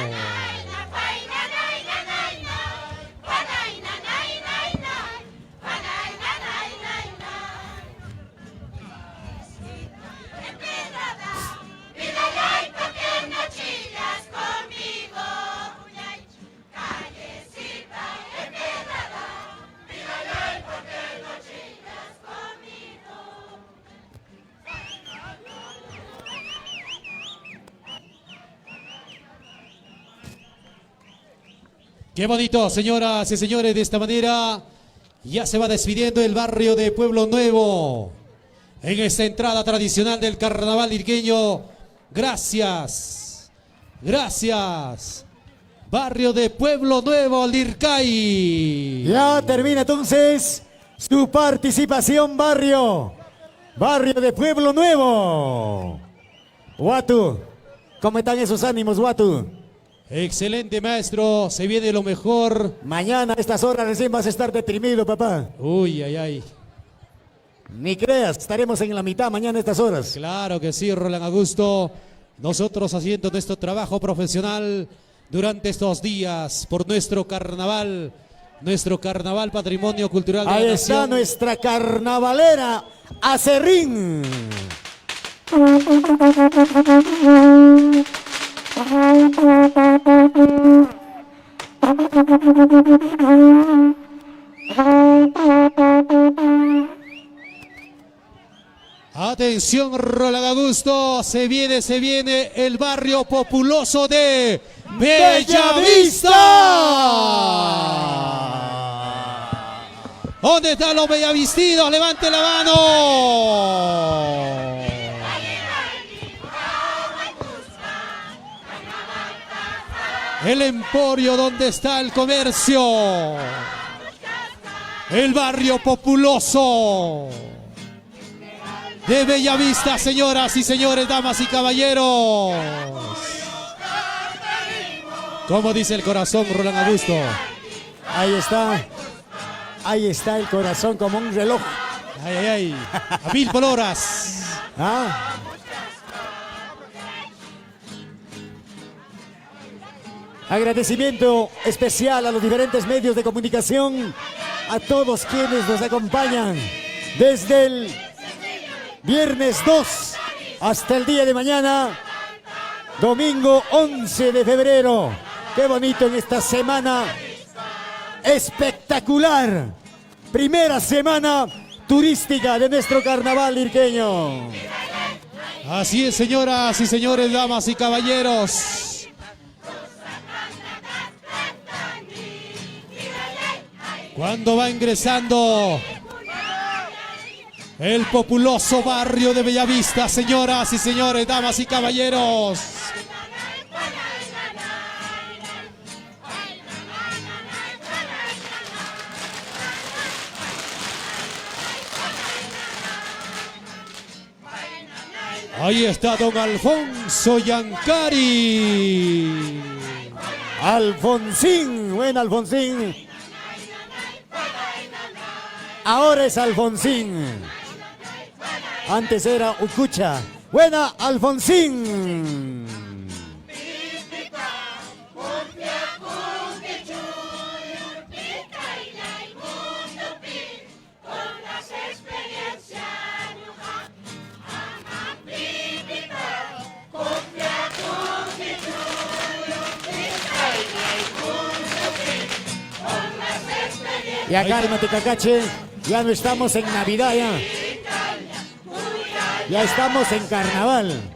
Qué bonito, señoras y señores, de esta manera ya se va despidiendo el barrio de Pueblo Nuevo en esta entrada tradicional del carnaval irqueño. Gracias, gracias, barrio de Pueblo Nuevo, Lircay. Ya termina entonces su participación, barrio de Pueblo Nuevo. Watu, ¿cómo están esos ánimos, Watu? Excelente, maestro, se viene lo mejor. Mañana a estas horas recién vas a estar deprimido, papá. Uy, ay, ay. Ni creas, estaremos en la mitad mañana a estas horas. Claro que sí, Roland Augusto. Nosotros haciendo nuestro trabajo profesional durante estos días por nuestro carnaval patrimonio cultural de Ahí la está nación. nuestra carnavalera, Acerrín. Atención, Roland Augusto, se viene el barrio populoso de Bellavista. ¿Dónde están los bellavistidos? ¡Levante la mano! El emporio donde está el comercio. El barrio populoso de Bellavista, señoras y señores, damas y caballeros. ¿Cómo dice el corazón, Roland Augusto? Ahí está el corazón como un reloj. Ay, ay, ay. A 1000 por horas. ¿Ah? Agradecimiento especial a los diferentes medios de comunicación, a todos quienes nos acompañan desde el viernes 2 hasta el día de mañana, domingo 11 de febrero. Qué bonito en esta semana espectacular. Primera semana turística de nuestro carnaval irqueño. Así es, señoras y señores, damas y caballeros. Cuando va ingresando el populoso barrio de Bellavista, señoras y señores, damas y caballeros. Ahí está don Alfonso Yancari. Alfonsín, buen Alfonsín. Ahora es Alfonsín. Antes era Ucucha. Buena Alfonsín. Ya cálmate, Cacache. Ya no estamos en Navidad ya. Ya estamos en carnaval.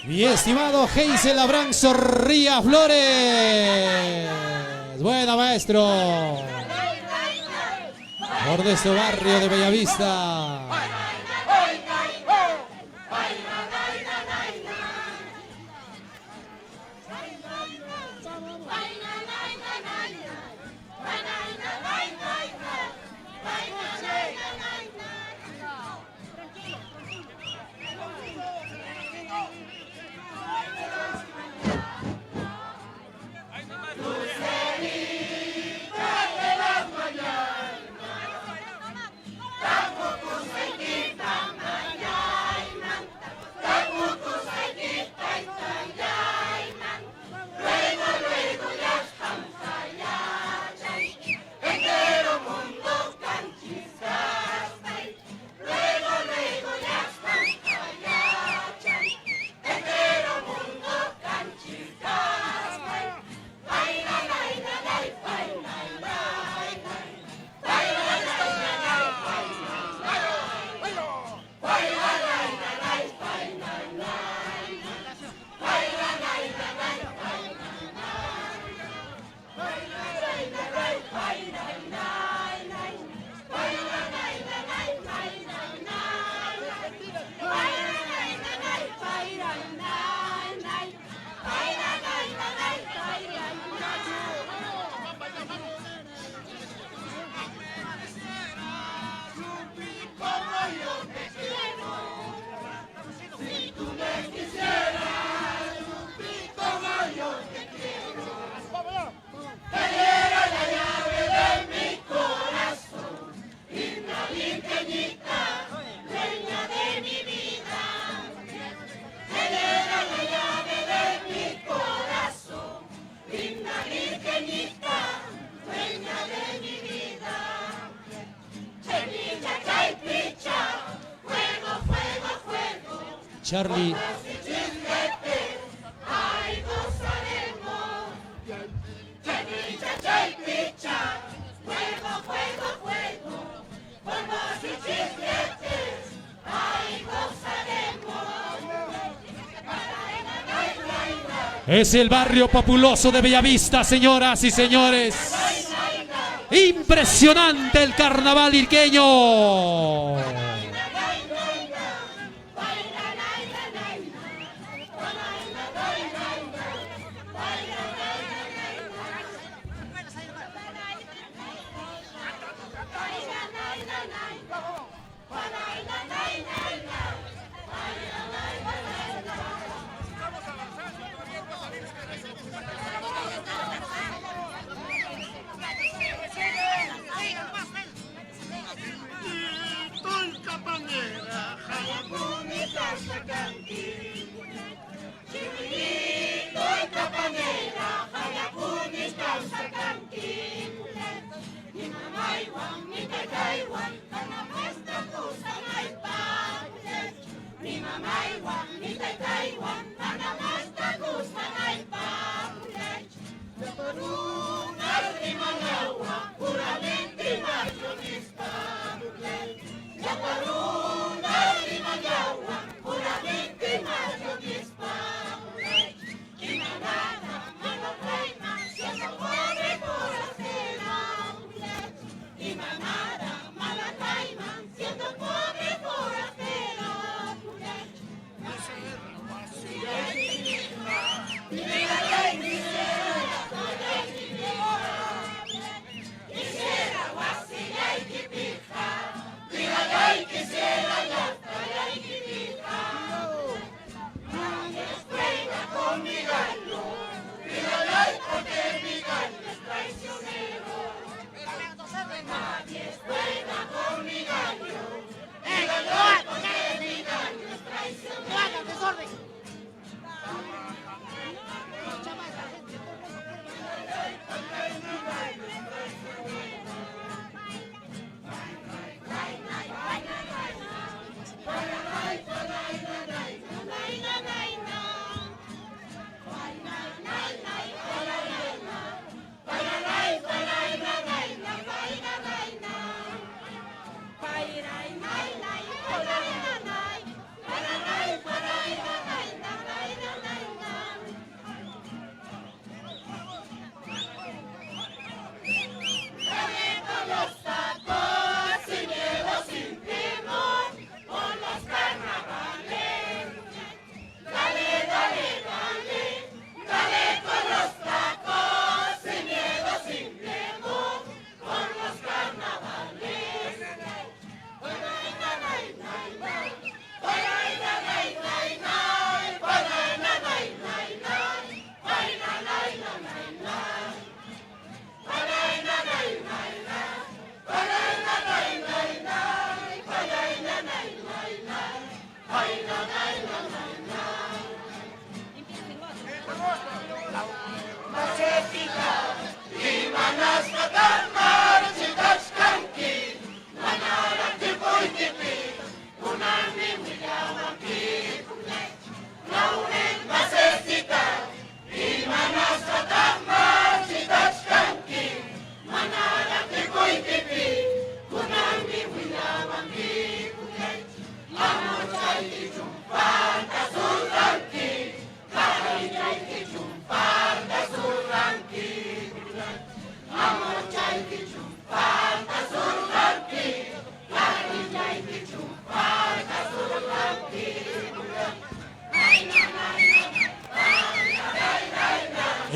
Mi estimado Heisel Abraham Zorrilla Flores. Buena, maestro. Por nuestro barrio de Bellavista. Charlie. Es el barrio populoso de Bellavista, señoras y señores. Impresionante el carnaval irqueño.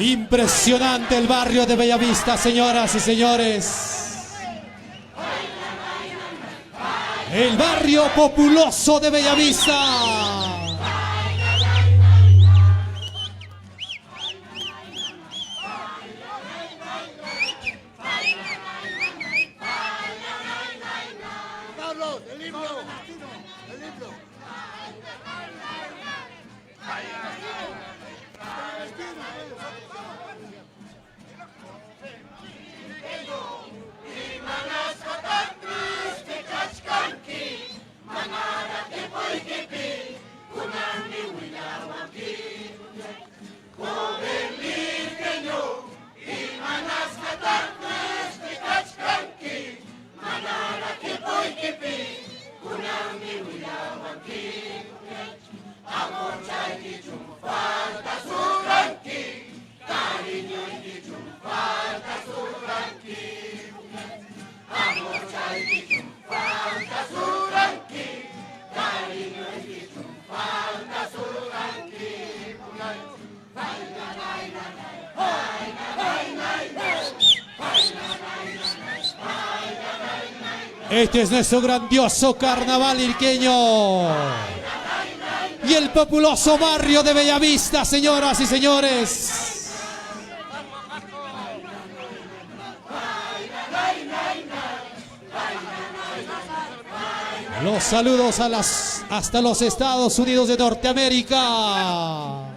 Impresionante el barrio de Bellavista, señoras y señores. El barrio populoso de Bellavista. Carlos, el himno. El himno. Este es nuestro grandioso carnaval irqueño. Y el populoso barrio de Bellavista, señoras y señores. Los saludos hasta los Estados Unidos de Norteamérica.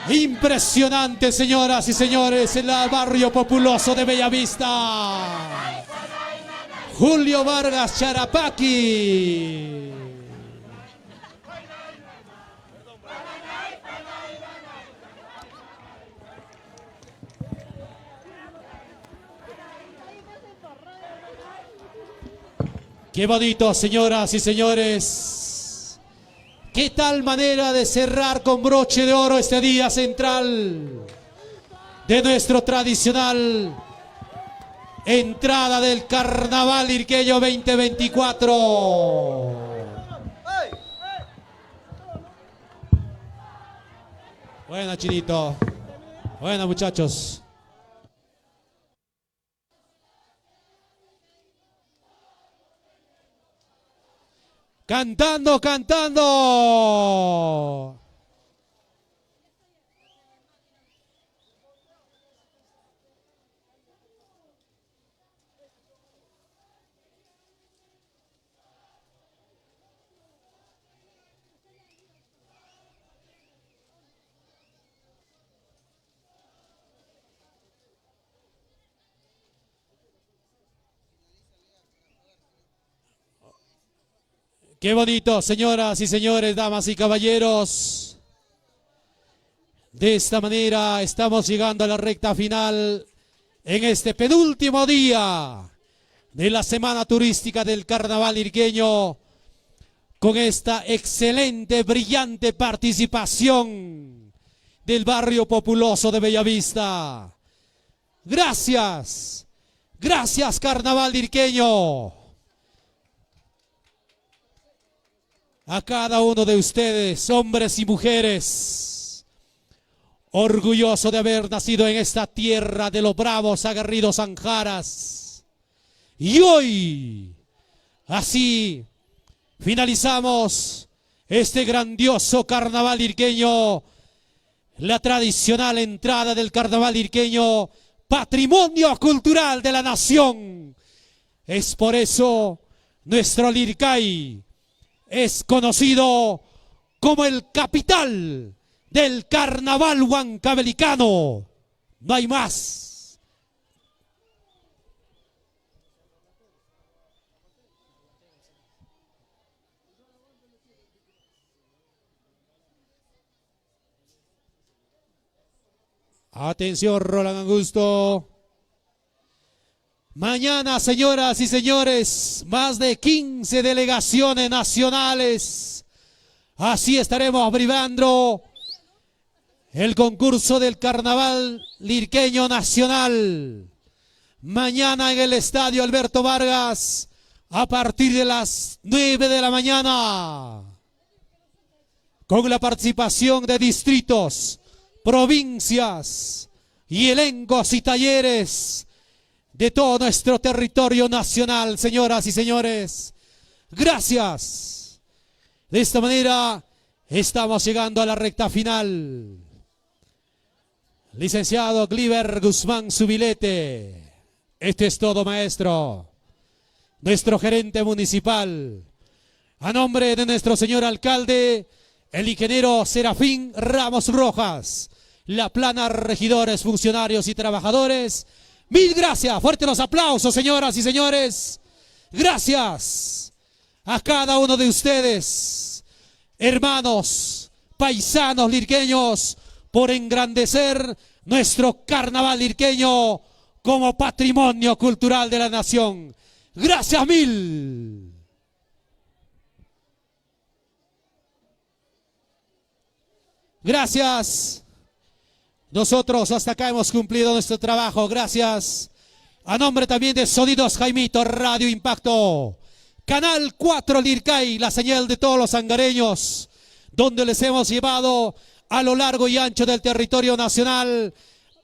Impresionante, señoras y señores, el barrio populoso de Bellavista. Julio Vargas Charapaqui. Qué bonito, señoras y señores. Qué tal manera de cerrar con broche de oro este día central de nuestro tradicional entrada del Carnaval Irqueño 2024. Buena, Chinito. Buena, muchachos. Cantando, cantando. Qué bonito, señoras y señores, damas y caballeros. De esta manera estamos llegando a la recta final en este penúltimo día de la Semana Turística del Carnaval Lirqueño, con esta excelente, brillante participación del barrio populoso de Bellavista. Gracias, gracias Carnaval Lirqueño. A cada uno de ustedes, hombres y mujeres, orgulloso de haber nacido en esta tierra de los bravos, aguerridos Anjaras. Y hoy, así, finalizamos este grandioso carnaval lirqueño, la tradicional entrada del carnaval lirqueño, patrimonio cultural de la nación. Es por eso nuestro Lircay es conocido como el capital del carnaval huancabelicano. No hay más. Atención, Roland Angusto. Mañana, señoras y señores, más de 15 delegaciones nacionales. Así estaremos brindando el concurso del Carnaval Lirqueño Nacional. Mañana en el Estadio Alberto Vargas, a partir de las 9 de la mañana. Con la participación de distritos, provincias y elencos y talleres de todo nuestro territorio nacional, señoras y señores. Gracias. De esta manera estamos llegando a la recta final. Licenciado Gliber Guzmán Subilete, esto es todo, maestro. Nuestro gerente municipal, a nombre de nuestro señor alcalde, el ingeniero Serafín Ramos Rojas, la plana, regidores, funcionarios y trabajadores. Mil gracias, fuertes los aplausos, señoras y señores. Gracias a cada uno de ustedes, hermanos, paisanos lirqueños, por engrandecer nuestro carnaval lirqueño como patrimonio cultural de la nación. Gracias mil. Gracias. Nosotros hasta acá hemos cumplido nuestro trabajo. Gracias. A nombre también de Sonidos Jaimito, Radio Impacto, Canal 4 Lircay, la señal de todos los sangareños, donde les hemos llevado a lo largo y ancho del territorio nacional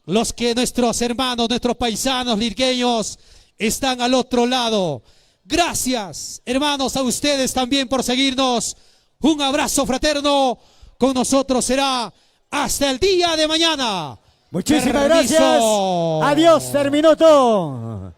los que nuestros hermanos, nuestros paisanos lirqueños están al otro lado. Gracias, hermanos, a ustedes también por seguirnos. Un abrazo fraterno. Con nosotros será hasta el día de mañana. Muchísimas Permiso. gracias. Adiós, terminó todo.